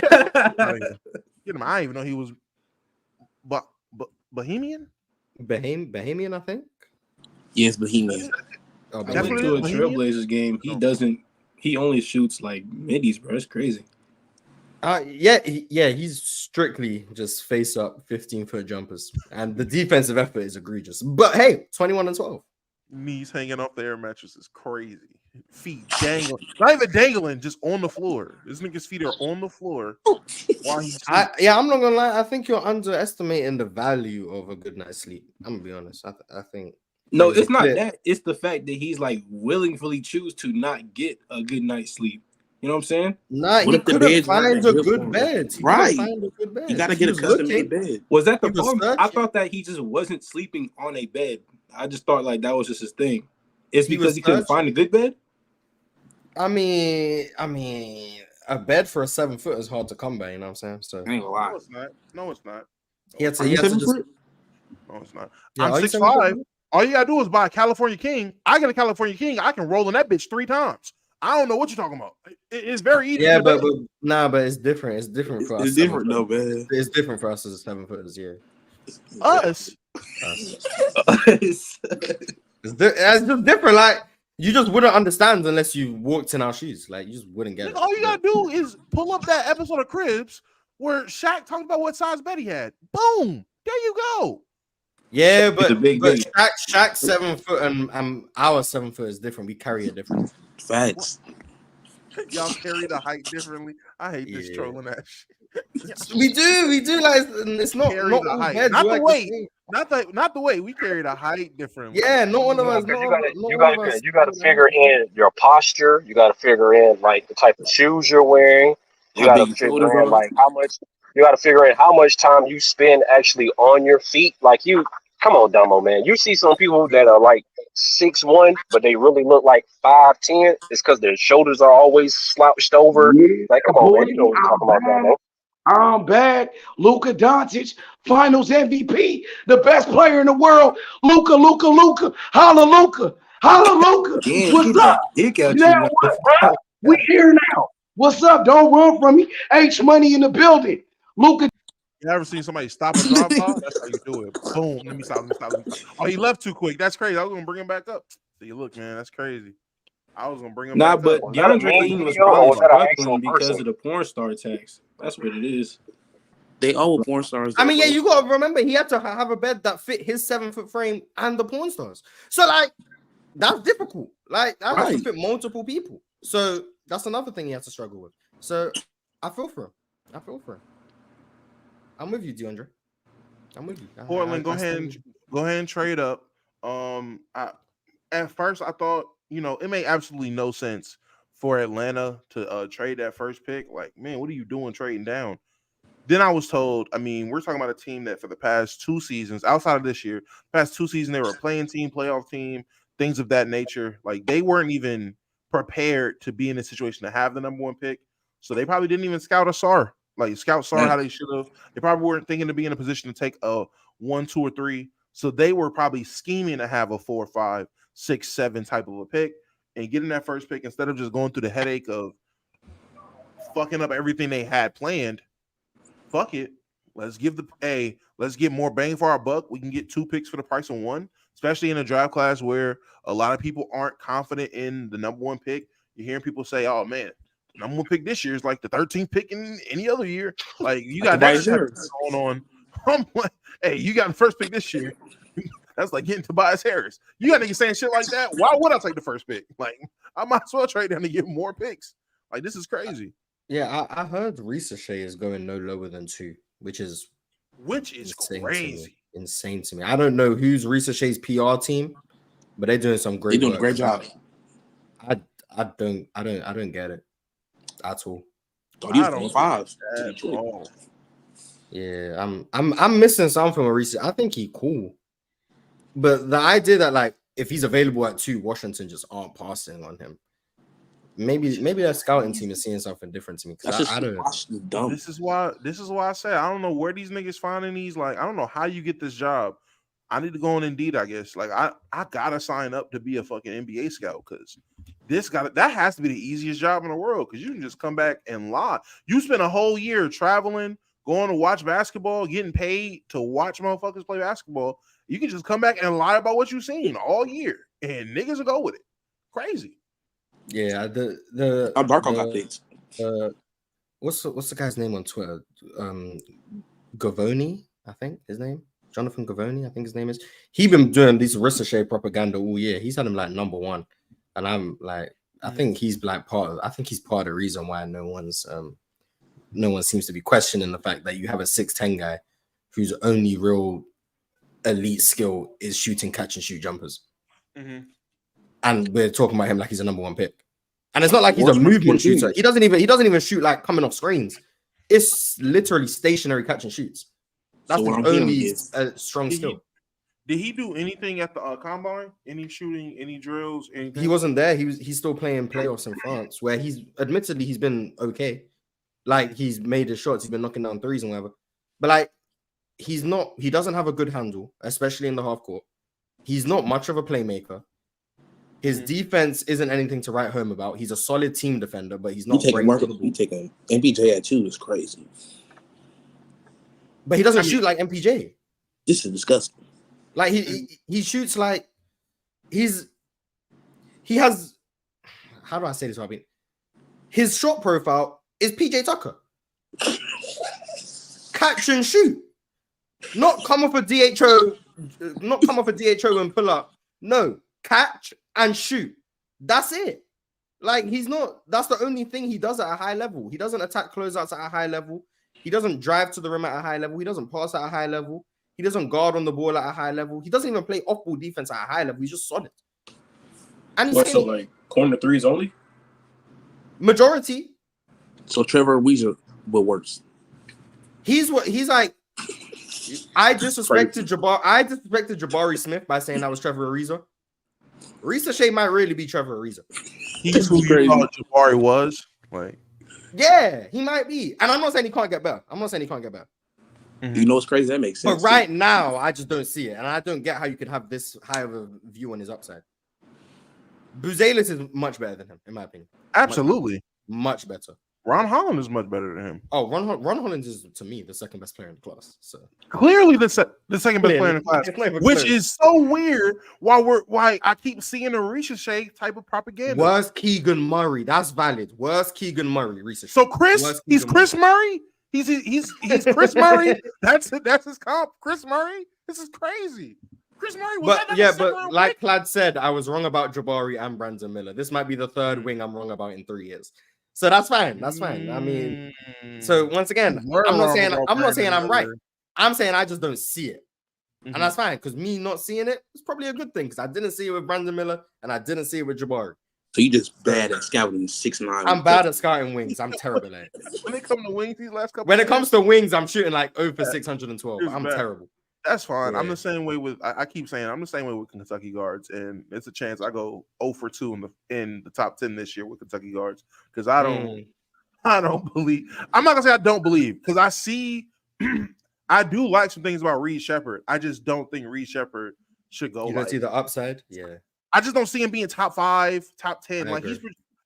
Get him. I didn't even know he was, Bohemian. Bahamian, I think. Yes, Bohemian. Oh, I went to a Trailblazers game. He only shoots like middies, bro. It's crazy. He's strictly just face up 15-foot jumpers, and the defensive effort is egregious. But hey, 21 and 12. Knees hanging off the air mattress is crazy. Feet dangling, not even dangling, just on the floor. This nigga's feet are on the floor while he's. I'm not gonna lie. I think you're underestimating the value of a good night's sleep. I'm gonna be honest. I think. No, it's not that. It's the fact that he's like willingly choose to not get a good night's sleep. You know what I'm saying? Nah, he couldn't find a good bed. Right. You gotta get a custom-made bed. Was that the problem? I thought that he just wasn't sleeping on a bed. I just thought like that was just his thing. It's because he couldn't find a good bed. I mean, a bed for a 7-foot is hard to come by. You know what I'm saying? So I ain't gonna lie. No, it's not. He had to just. No, it's not. Yeah, I'm 6'5". All you gotta do is buy a California King. I get a California King. I can roll in that bitch 3 times. I don't know what you're talking about. It's very easy. Yeah, but it's different. It's different for us. It's different though, man. It's different for us as 7-footers. Yeah. Us. It's just different. Like you just wouldn't understand unless you walked in our shoes. Like you just wouldn't get it. All you gotta do is pull up that episode of Cribs where Shaq talked about what size bed he had. Boom. There you go. Yeah, but Shaq's 7 foot and our 7 foot is different. We carry it different. Facts. Y'all carry the height differently. I hate this trolling that shit. We do. Like it's not the height. Not the way we carry the height differently. Yeah, not one of us. You gotta figure in your posture. You gotta figure in like the type of shoes you're wearing. You gotta figure in like how much. You gotta figure in how much time you spend actually on your feet. Like you, come on, Dumbo, man. You see some people that are like 6'1", but they really look like 5'10". It's because their shoulders are always slouched over. Like, come on, man. You know what I'm talking about, Dumbo. I'm back. Luka Doncic, Finals MVP, the best player in the world. Luka. Hallelujah. Again, What's get that up? dick out Now you, man. what, bro? We here now. What's up? Don't run from me. H Money in the building. Luka. You ever seen somebody stop a drop ball? That's how you do it. Boom. Let me stop. Oh, he left too quick. That's crazy. I was gonna bring him back up. See, look, man, that's crazy. I was gonna bring him back but up. DeAndre Ayton was probably struggling because of the porn star tax. That's what it is. They all porn stars. I mean, yeah, you gotta remember he had to have a bed that fit his 7-foot frame and the porn stars. So like, that's difficult. Like that has to fit multiple people. So that's another thing he has to struggle with. So I feel for him. I'm with you, DeAndre. I'm with you. Portland, go ahead and trade up. At first I thought, it made absolutely no sense for Atlanta to trade that first pick. Like, man, what are you doing trading down? Then I was told, we're talking about a team that for the past 2 seasons, outside of this year, past 2 seasons, they were a playing team, playoff team, things of that nature. Like, they weren't even prepared to be in a situation to have the number 1 pick. So they probably didn't even scout Sarr how they should have. They probably weren't thinking to be in a position to take a 1, 2, or 3. So they were probably scheming to have a 4, 5, 6, 7 type of a pick and getting that first pick instead of just going through the headache of fucking up everything they had planned. Fuck it. Let's get more bang for our buck. We can get 2 picks for the price of 1, especially in a draft class where a lot of people aren't confident in the number 1 pick. You're hearing people say, oh man, number 1 pick this year is like the 13th pick in any other year. Like, you got that going on. I'm like, hey, you got the first pick this year. That's like getting Tobias Harris. You got niggas saying shit like that. Why would I take the first pick? Like, I might as well trade down to get more picks. Like, this is crazy. Yeah, I heard Risa Shea is going no lower than 2, which is crazy. Insane to me. I don't know who's Risa Shea's PR team, but they're doing some great. They're doing a great job. I don't get it at all. I don't 5. Yeah, I'm missing something with Risa. I think he's cool, but the idea that like if he's available at 2, Washington just aren't passing on him. Maybe that scouting team is seeing something different to me. I don't know. This is why I say I don't know where these niggas finding these. Like, I don't know how you get this job. I need to go on Indeed, I guess. Like, I gotta sign up to be a fucking NBA scout because that has to be the easiest job in the world because you can just come back and lie. You spend a whole year traveling, going to watch basketball, getting paid to watch motherfuckers play basketball. You can just come back and lie about what you've seen all year, and niggas will go with it. Crazy. Yeah, Darko got picked. What's the guy's name on Twitter? Gavoni, I think his name. Jonathan Gavoni, I think his name is. He been doing this Risa Shea propaganda all year. He's had him like number 1, and I'm like, I think he's like part of the reason why no one seems to be questioning the fact that you have a 6'10" guy whose only real elite skill is shooting catch and shoot jumpers. Mm-hmm. And we're talking about him like he's a number 1 pick. And it's not like he's a movement shooter. He doesn't even shoot like coming off screens. It's literally stationary catch and shoots. That's the only strong skill. Did he do anything at the combine? Any shooting, any drills, anything? He wasn't there. He's still playing playoffs in France, where he's been okay. Like, he's made his shots, he's been knocking down threes and whatever. But like, he doesn't have a good handle, especially in the half court. He's not much of a playmaker. His defense isn't anything to write home about. He's a solid team defender, but he's not great. You take an MPJ at 2 is crazy. But he doesn't shoot like MPJ. This is disgusting. Like he shoots like he has, how do I say this, Robin? His shot profile is PJ Tucker. Catch and shoot. Not come off a DHO and pull up. No, catch and shoot. That's it. Like, that's the only thing he does at a high level. He doesn't attack closeouts at a high level. He doesn't drive to the rim at a high level. He doesn't pass at a high level. He doesn't guard on the ball at a high level. He doesn't even play off-ball defense at a high level. He's just solid. And so like corner threes only? Majority. So Trevor Ariza but worse. He's like. I disrespected Jabari Smith by saying that was Trevor Ariza. Risa Shea might really be Trevor Ariza. He's who you thought Jabari was. Like, Yeah, he might be. And I'm not saying he can't get better. You know what's crazy? That makes sense. But right now, I just don't see it. And I don't get how you could have this high of a view on his upside. Buzelis is much better than him, in my opinion. Absolutely. Much better. Ron Holland is much better than him. Oh, Ron Holland is, to me, the second best player in the class. So clearly the second best player in the class, which is so weird. Why I keep seeing a ricochet type of propaganda. Where's Keegan Murray? That's valid. Where's Keegan Murray? Ricochet. So he's Chris Murray. He's Chris Murray. That's his comp. Chris Murray. This is crazy. Chris Murray was but like Plaid said, I was wrong about Jabari and Brandon Miller. This might be the third wing I'm wrong about in 3 years. So that's fine. I mean, so once again, I'm not saying I'm right. I'm saying I just don't see it. And that's fine, because me not seeing it is probably a good thing, because I didn't see it with Brandon Miller and I didn't see it with Jabari. So you just bad at scouting 6'9". I'm bad at scouting wings. I'm terrible at it. When it comes to wings, these last couple. When it comes to wings, I'm shooting like over 612. I'm terrible. That's fine. Yeah. I'm the same way with. I keep saying I'm the same way with Kentucky guards, and it's a chance I go 0 for 2 in the top 10 this year with Kentucky guards, because I don't believe. I'm not gonna say I don't believe, because I see. I do like some things about Reed Shepherd. I just don't think Reed Shepherd should go. You don't see the upside, yeah. I just don't see him being top 5, top 10.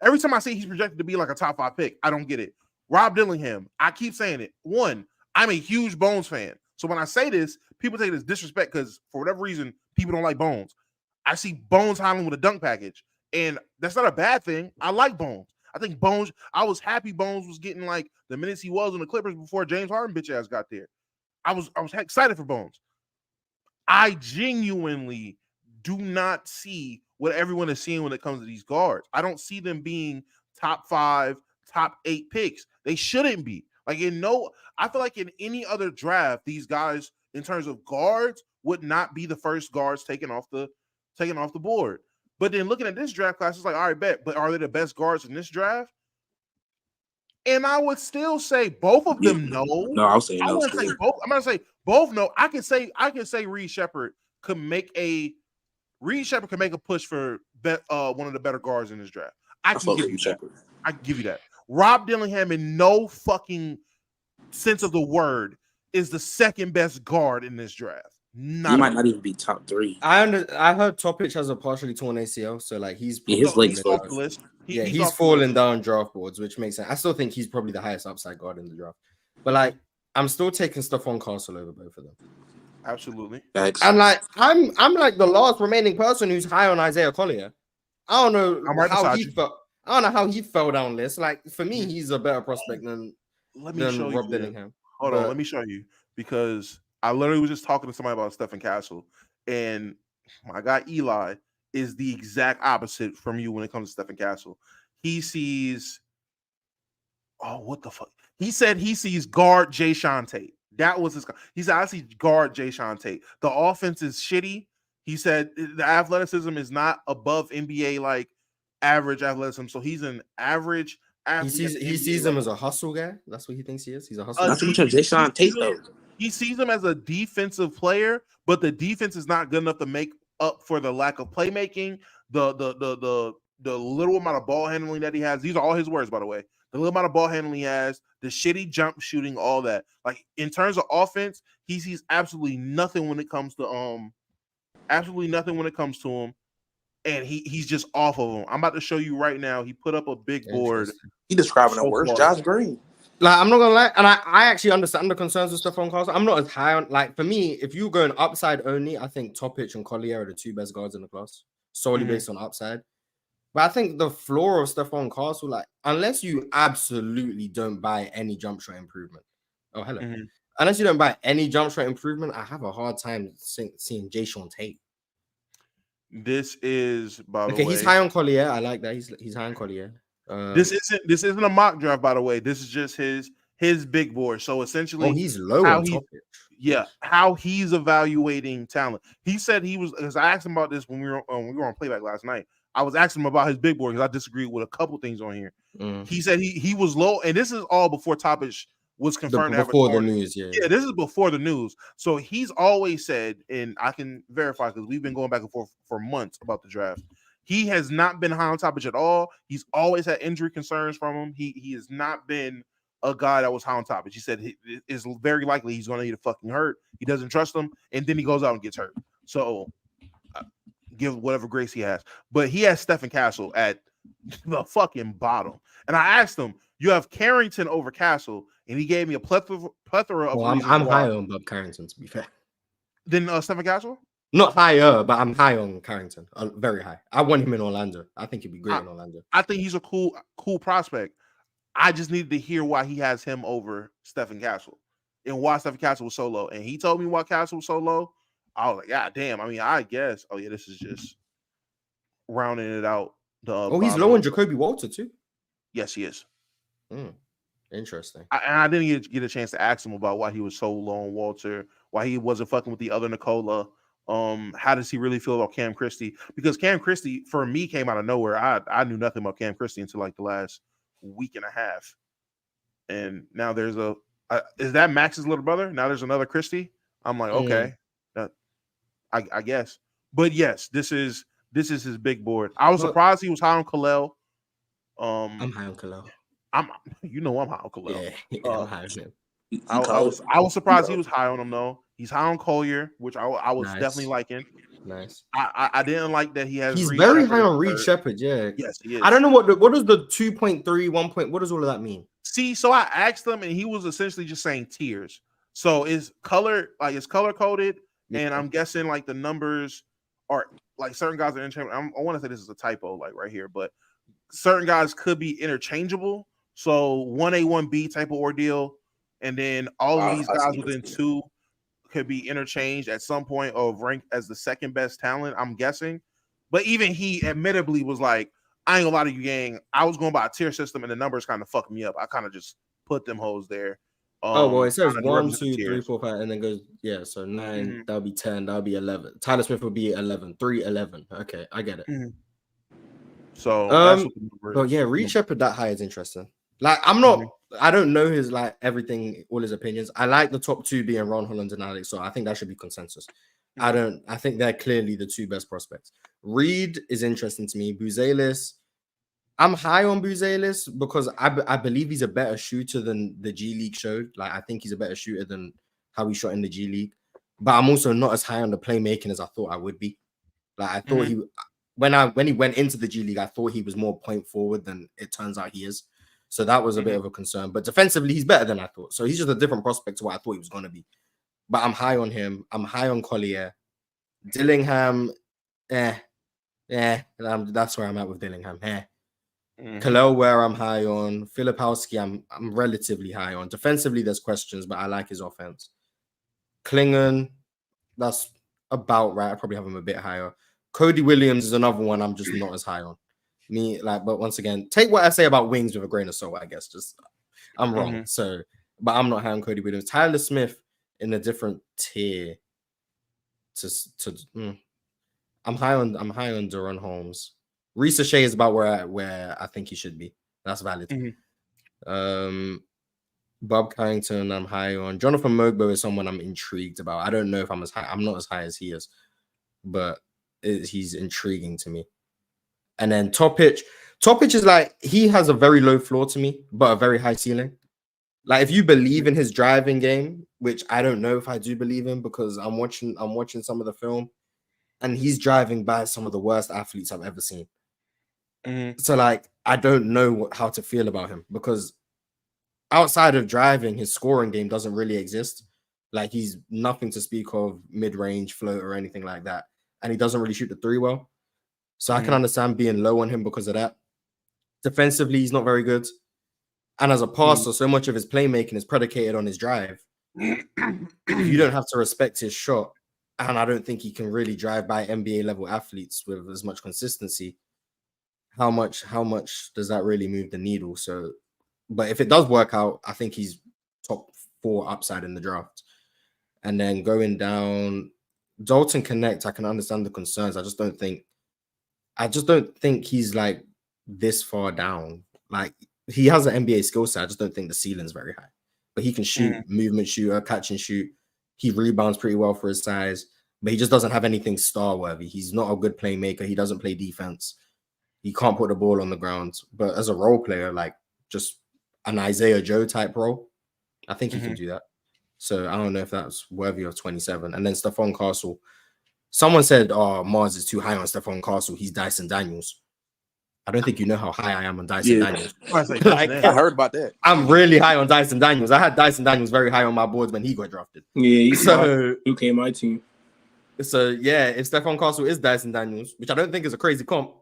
Every time I see he's projected to be like a top 5 pick, I don't get it. Rob Dillingham, I keep saying it. One, I'm a huge Bones fan. So when I say this, people take it as disrespect because for whatever reason, people don't like Bones. I see Bones Highland with a dunk package, and that's not a bad thing. I like Bones. I think Bones, I was happy Bones was getting like the minutes he was on the Clippers before James Harden bitch ass got there. I was excited for Bones. I genuinely do not see what everyone is seeing when it comes to these guards. I don't see them being top 5, top 8 picks. They shouldn't be. I feel like in any other draft, these guys, in terms of guards, would not be the first guards taken off the board. But then looking at this draft class, it's like, all right, bet. But are they the best guards in this draft? And I would still say both of them no. No, I'll say no. I'm gonna say both no. I can say Reed Shepherd could make a push for one of the better guards in this draft. I can give you that. Rob Dillingham, in no fucking sense of the word, is the second best guard in this draft. He might not even be top 3. I heard Topic has a partially torn ACL, so like he's off the list. He's falling down draft boards, which makes sense. I still think he's probably the highest upside guard in the draft, but like I'm still taking Stephon Castle over both of them. Absolutely. Thanks. And like I'm like the last remaining person who's high on Isaiah Collier. I don't know how he felt. I don't know how he fell down list. Like for me, he's a better prospect than Rob Dillingham. Hold on, let me show you, because I literally was just talking to somebody about Stephon Castle, and my guy Eli is the exact opposite from you when it comes to Stephon Castle. He sees, what the fuck? He said he sees guard Jayshawn Tate. That was his. He said I see guard Jayshawn Tate. The offense is shitty. He said the athleticism is not above NBA like average athleticism, so he's an average athlete. He sees him as a hustle guy. That's what he thinks he is. He's a hustle. Not too much of Jayshawn Tate though. He sees him as a defensive player, but the defense is not good enough to make up for the lack of playmaking, the little amount of ball handling that he has. These are all his words, by the way. The little amount of ball handling he has, the shitty jump shooting, all that. Like in terms of offense, he sees absolutely nothing when it comes to him, and he's just off of him. I'm about to show you right now. He put up a big board. He describing the worst Josh Green. Like I'm not gonna lie, and I actually understand the concerns with Stephon Castle. I'm not as high on, like, for me, if you're going upside only, I think Topic and Collier are the 2 best guards in the class, solely based on upside. But I think the floor of Stephon Castle, like, unless you absolutely don't buy any jump shot improvement. Oh, hello. Unless you don't buy any jump shot improvement, I have a hard time seeing Jayshawn Tate. This is, by the way, he's high on Collier. I like that. He's high on Collier. This isn't a mock draft, by the way. This is just his big board. So essentially, he's low on Topic. Yeah, how he's evaluating talent. He said he was, because I asked him about this when we were on playback last night. I was asking him about his big board because I disagree with a couple things on here. He said he was low, and this is all before Topic was confirmed before the news. Yeah, this is before the news. So he's always said, and I can verify because we've been going back and forth for months about the draft. He has not been high on topic at all. He's always had injury concerns from him. He has not been a guy that was high on topic. He said it's very likely he's going to get a fucking hurt. He doesn't trust him, and then he goes out and gets hurt. So give whatever grace he has. But he has Stephen Castle at the fucking bottom. And I asked him, you have Carrington over Castle, and he gave me a plethora of I'm higher on Bob Carrington, to be fair. Then Stephen Castle? Not higher, but I'm high on Carrington. Very high. I want him in Orlando. I think he'd be great in Orlando. I think he's a cool prospect. I just needed to hear why he has him over Stephen Castle and why Stephen Castle was so low. And he told me why Castle was so low. I was like, God damn. I mean, I guess. Oh, yeah, this is just rounding it out. He's low on Jacoby Walter, too. Yes, he is. Interesting. I didn't get a chance to ask him about why he was so low on Walter, why he wasn't fucking with the other Nikola. How does he really feel about Cam Christie? Because Cam Christie, for me, came out of nowhere. I knew nothing about Cam Christie until like the last week and a half. And now there's is that Max's little brother? Now there's another Christie. I'm like, okay, I guess. But yes, this is his big board. I was surprised he was high on Kalel. I'm high on Kalel. I'm high on Kalel. Yeah, I'm high on him. I was surprised he was high on him though. He's high on Collier, which I was definitely liking. Nice. I didn't like that he has. He's very high on Reed Shepherd. Yeah. Yes, he is. I don't know what does the 2.3 1 point. What does all of that mean? See, so I asked him, and he was essentially just saying tiers. So it's color coded, and I'm guessing like the numbers are like certain guys are interchangeable. I want to say this is a typo, like right here, but certain guys could be interchangeable. So 1A, 1B type of ordeal, and then all of these guys within 2 could be interchanged at some point of rank as the second best talent, I'm guessing. But even he admittedly was like, I ain't gonna lie to you, gang. I was going by a tier system, and the numbers kind of fucked me up. I kind of just put them hoes there. It says 1, 2, 3, 4, 5, and then goes, so 9, that'll be 10, that'll be 11. Tyler Smith would be 11, 3, 11. Okay, I get it. So, that's but yeah, Reed Shepherd that high is interesting. Like, I don't know his like everything, all his opinions. I like the top 2 being Ron Holland and Alex, so I think that should be consensus. I think they're clearly the 2 best prospects. Reed is interesting to me. Buzelis, I'm high on Buzelis because I believe he's a better shooter than the G League showed. Like, I think he's a better shooter than how he shot in the G League. But I'm also not as high on the playmaking as I thought I would be. Like, I thought when he went into the G League, I thought he was more point forward than it turns out he is. So that was a bit of a concern. But defensively, he's better than I thought. So he's just a different prospect to what I thought he was going to be. But I'm high on him. I'm high on Collier. Dillingham, that's where I'm at with Dillingham. Kalel, where I'm high on. Filipowski, I'm relatively high on. Defensively, there's questions, but I like his offense. Klingon, that's about right. I probably have him a bit higher. Cody Williams is another one I'm just not as high on. But once again, take what I say about wings with a grain of salt, I guess. I'm wrong. So, but I'm not high on Cody Williams. Tyler Smith in a different tier. I'm high on Deron Holmes. Reese Shea is about where I think he should be. That's valid. Bob Carrington, I'm high on. Jonathan Mogbo is someone I'm intrigued about. I don't know if I'm as high. I'm not as high as he is, but he's intriguing to me. And then Topic is like, he has a very low floor to me, but a very high ceiling. Like, if you believe in his driving game, which I don't know if I do believe in because I'm watching some of the film, and he's driving by some of the worst athletes I've ever seen. So like, I don't know how to feel about him because outside of driving, his scoring game doesn't really exist. Like, he's nothing to speak of mid-range float or anything like that. And he doesn't really shoot the 3 well. So I can understand being low on him because of that. Defensively, he's not very good. And as a passer, so much of his playmaking is predicated on his drive. You don't have to respect his shot. And I don't think he can really drive by NBA level athletes with as much consistency. How much does that really move the needle? So, but if it does work out, I think he's top 4 upside in the draft. And then going down, Dalton Connect, I can understand the concerns. I just don't think he's like this far down. Like, he has an NBA skill set. I just don't think the ceiling's very high. But he can shoot, movement shooter, catch and shoot. He rebounds pretty well for his size. but he just doesn't have anything star worthy. He's not a good playmaker. He doesn't play defense. He can't put the ball on the ground. But as a role player, like just an Isaiah Joe type role, I think he can do that. So I don't know if that's worthy of 27. And then Stephon Castle. Someone said, "Oh, Mars is too high on Stephon Castle. He's Dyson Daniels." I don't think you know how high I am on Dyson Daniels. I heard about that. I'm really high on Dyson Daniels. I had Dyson Daniels very high on my boards when he got drafted. Yeah, so who came my team. So yeah, if Stephon Castle is Dyson Daniels, which I don't think is a crazy comp,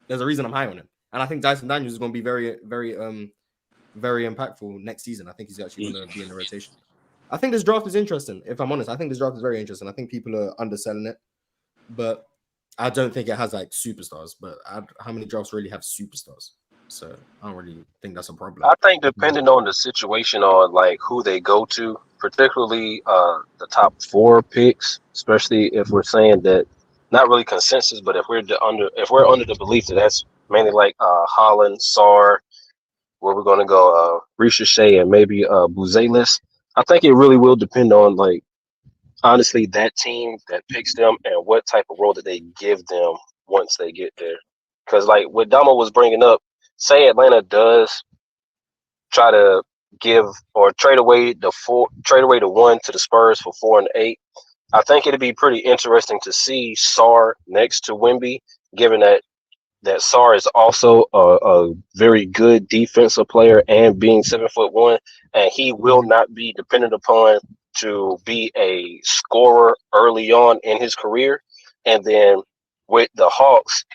there's a reason I'm high on him. And I think Dyson Daniels is going to be very, very, very impactful next season. I think he's actually going to be in the rotation. I think this draft is interesting. If I'm honest, I think this draft is very interesting. I think people are underselling it, but I don't think it has like superstars. But how many drafts really have superstars? So I don't really think that's a problem. I think depending on the situation on like who they go to, particularly the top 4 picks, especially if we're saying that not really consensus, but if we're under the belief that that's mainly like Holland, Sarr, where we're going to go Ricochet and maybe Buzelis. I think it really will depend on like honestly that team that picks them and what type of role that they give them once they get there. Because like what Damo was bringing up, say Atlanta does try to give or trade away the 1 to the Spurs for 4 and 8. I think it'd be pretty interesting to see Sarr next to Wemby, given that Sarr is also a very good defensive player and being 7'1", and he will not be dependent upon to be a scorer early on in his career. And then with the Hawks,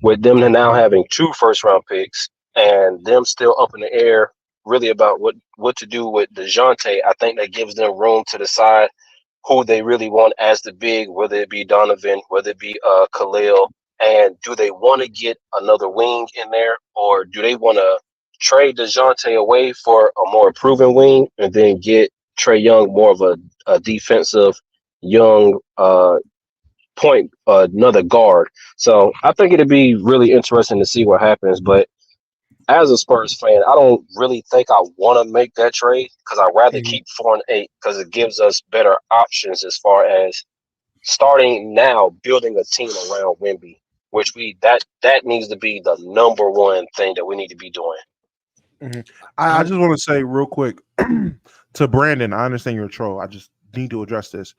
with them now having 2 first-round picks and them still up in the air really about what to do with DeJounte, I think that gives them room to decide who they really want as the big, whether it be Donovan, whether it be Khalil, and do they want to get another wing in there, or do they want to trade DeJounte away for a more proven wing and then get Trae Young more of a defensive young point, another guard. So I think it'd be really interesting to see what happens. But as a Spurs fan, I don't really think I want to make that trade because I'd rather keep 4 and 8 because it gives us better options as far as starting now building a team around Wemby, which that needs to be the number one thing that we need to be doing. I just want to say real quick to Brandon, I understand you're a troll. I just need to address this.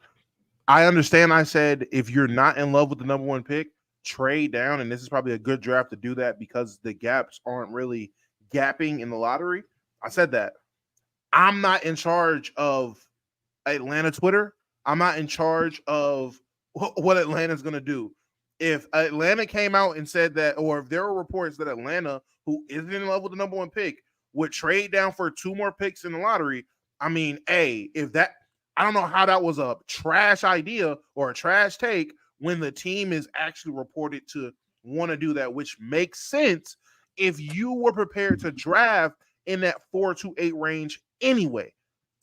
I understand I said if you're not in love with the number 1 pick, trade down, and this is probably a good draft to do that because the gaps aren't really gapping in the lottery. I said that. I'm not in charge of Atlanta Twitter. I'm not in charge of what Atlanta's going to do. If Atlanta came out and said that, or if there were reports that Atlanta, who isn't in love with the number 1 pick, would trade down for 2 more picks in the lottery, I mean, if that, I don't know how that was a trash idea or a trash take when the team is actually reported to want to do that, which makes sense if you were prepared to draft in that 4 to 8 range anyway.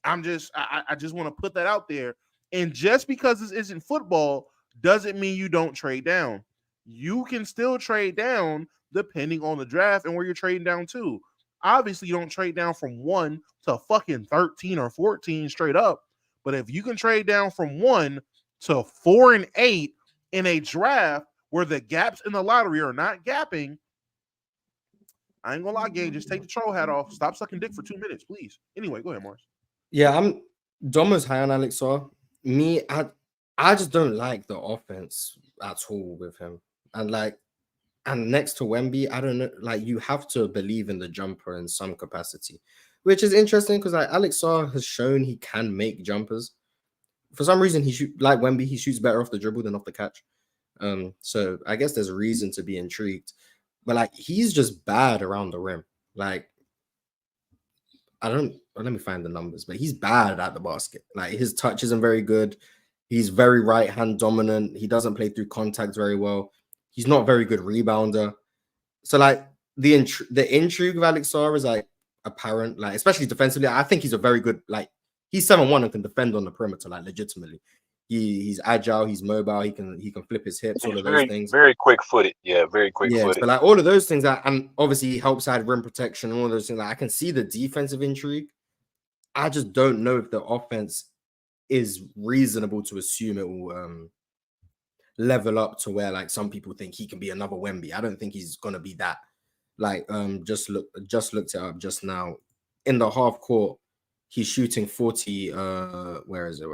I just want to put that out there. And just because this isn't football doesn't mean you don't trade down. You can still trade down depending on the draft and where you're trading down to. Obviously, you don't trade down from 1 to fucking 13 or 14 straight up. But if you can trade down from 1 to 4 and 8 in a draft where the gaps in the lottery are not gapping, I ain't gonna lie, Gabe. Just take the troll hat off. Stop sucking dick for 2 minutes, please. Anyway, go ahead, Mars. Yeah, I'm Domo's high on Alex Sarr. Me, I just don't like the offense at all with him. And next to Wemby, I don't know, like you have to believe in the jumper in some capacity, which is interesting because like Alex Sarr has shown he can make jumpers. For some reason, like Wemby, he shoots better off the dribble than off the catch. So I guess there's a reason to be intrigued. But like he's just bad around the rim. Like let me find the numbers, but he's bad at the basket. Like his touch isn't very good. He's very right hand dominant. He doesn't play through contact very well. He's not a very good rebounder. So like the intrigue of Alex Sarr is like apparent, like especially defensively. I think he's a very good, like he's 7'1" and can defend on the perimeter, like legitimately. He's agile, he's mobile, he can flip his hips, all of those things. Very quick-footed. Yeah, very quick-footed. But like all of those things and obviously he helps out rim protection and all those things. Like I can see the defensive intrigue. I just don't know if the offense is reasonable to assume it will level up to where like some people think he can be another Wemby. I don't think he's gonna be that. Like just looked it up just now. In the half court, he's shooting 40. Where is it?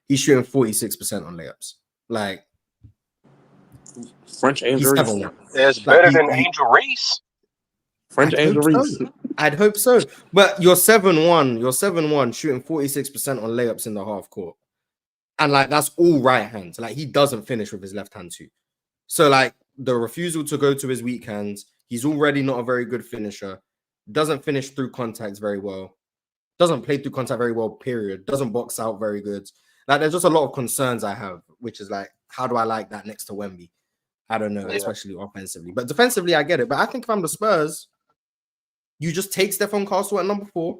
He's shooting 46% on layups. Like French Angel Reese. That's better than Angel Reese. French Angel Reese. I'd hope so. But you're 7-1, shooting 46% on layups in the half court. And like that's all right hand. Like he doesn't finish with his left hand too. So like the refusal to go to his weak hands, he's already not a very good finisher. Doesn't finish through contacts very well. Doesn't play through contact very well, period. Doesn't box out very good. Like there's just a lot of concerns I have, which is like, how do I like that next to Wemby? I don't know, especially offensively. But defensively, I get it. But I think if I'm the Spurs, you just take Stephon Castle at number 4.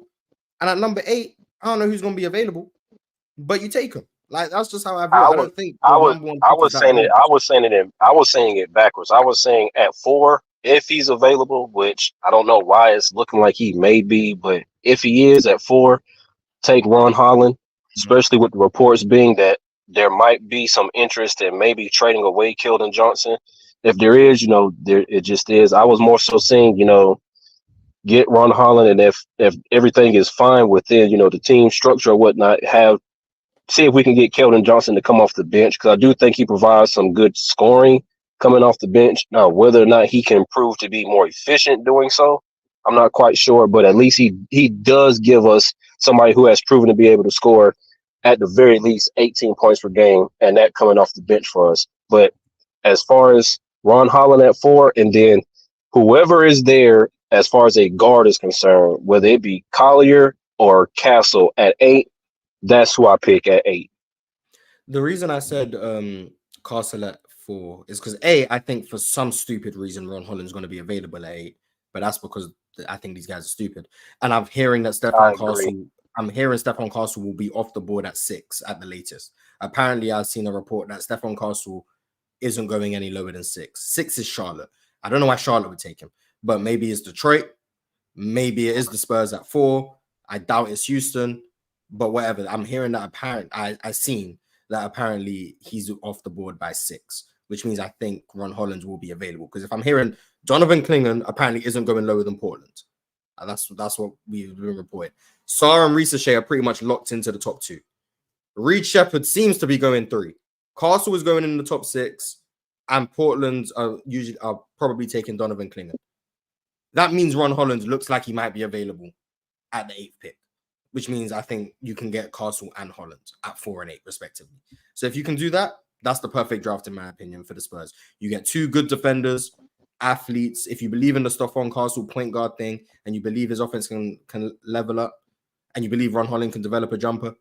And at number 8, I don't know who's going to be available. But you take him. Like that's just how I view it. I was saying it backwards. I was saying at 4, if he's available, which I don't know why it's looking like he may be, but if he is at 4, take Ron Holland, especially with the reports being that there might be some interest in maybe trading away Keldon Johnson. If there is, it just is. I was more so saying, get Ron Holland, and if everything is fine within, the team structure or whatnot, see if we can get Keldon Johnson to come off the bench, because I do think he provides some good scoring coming off the bench. Now, whether or not he can prove to be more efficient doing so, I'm not quite sure, but at least he does give us somebody who has proven to be able to score at the very least 18 points per game, and that coming off the bench for us. But as far as Ron Holland at 4, and then whoever is there as far as a guard is concerned, whether it be Collier or Castle at 8, that's who I pick at 8. The reason I said Castle at 4 is because I think for some stupid reason Ron Holland's going to be available at 8, but that's because I think these guys are stupid. And I'm hearing that Stephon Castle will be off the board at 6 at the latest. Apparently, I've seen a report that Stephon Castle isn't going any lower than 6. 6 is Charlotte. I don't know why Charlotte would take him, but maybe it's Detroit. Maybe it is the Spurs at 4. I doubt it's Houston, but whatever. I'm hearing that I've seen that apparently he's off the board by 6, which means I think Ron Holland will be available. Because if I'm hearing Donovan Clingan apparently isn't going lower than Portland. That's what we've been reported. Sarr and Ricochet are pretty much locked into the top 2. Reed Shepherd seems to be going 3. Castle is going in the top 6, and Portland are probably taking Donovan Clingan. That means Ron Holland looks like he might be available at the 8th pick, which means I think you can get Castle and Holland at 4 and 8 respectively. So if you can do that, that's the perfect draft in my opinion for the Spurs. You get 2 good defenders, athletes. If you believe in the Stephon Castle point guard thing, and you believe his offense can level up, and you believe Ron Holland can develop a jumper,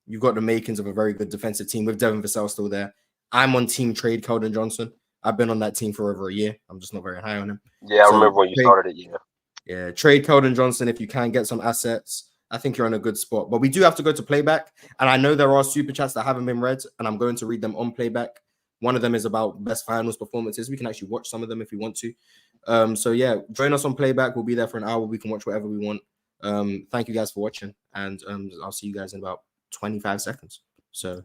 you've got the makings of a very good defensive team with Devin Vassell still there. I'm on team trade Keldon Johnson. I've been on that team for over a year. I'm just not very high on him. Yeah, I remember when you started it. Yeah, trade Keldon Johnson if you can get some assets. I think you're in a good spot. But we do have to go to playback. And I know there are super chats that haven't been read, and I'm going to read them on playback. One of them is about best finals performances. We can actually watch some of them if we want to. So yeah, join us on playback. We'll be there for an hour. We can watch whatever we want. Thank you guys for watching. And I'll see you guys in about 25 seconds. So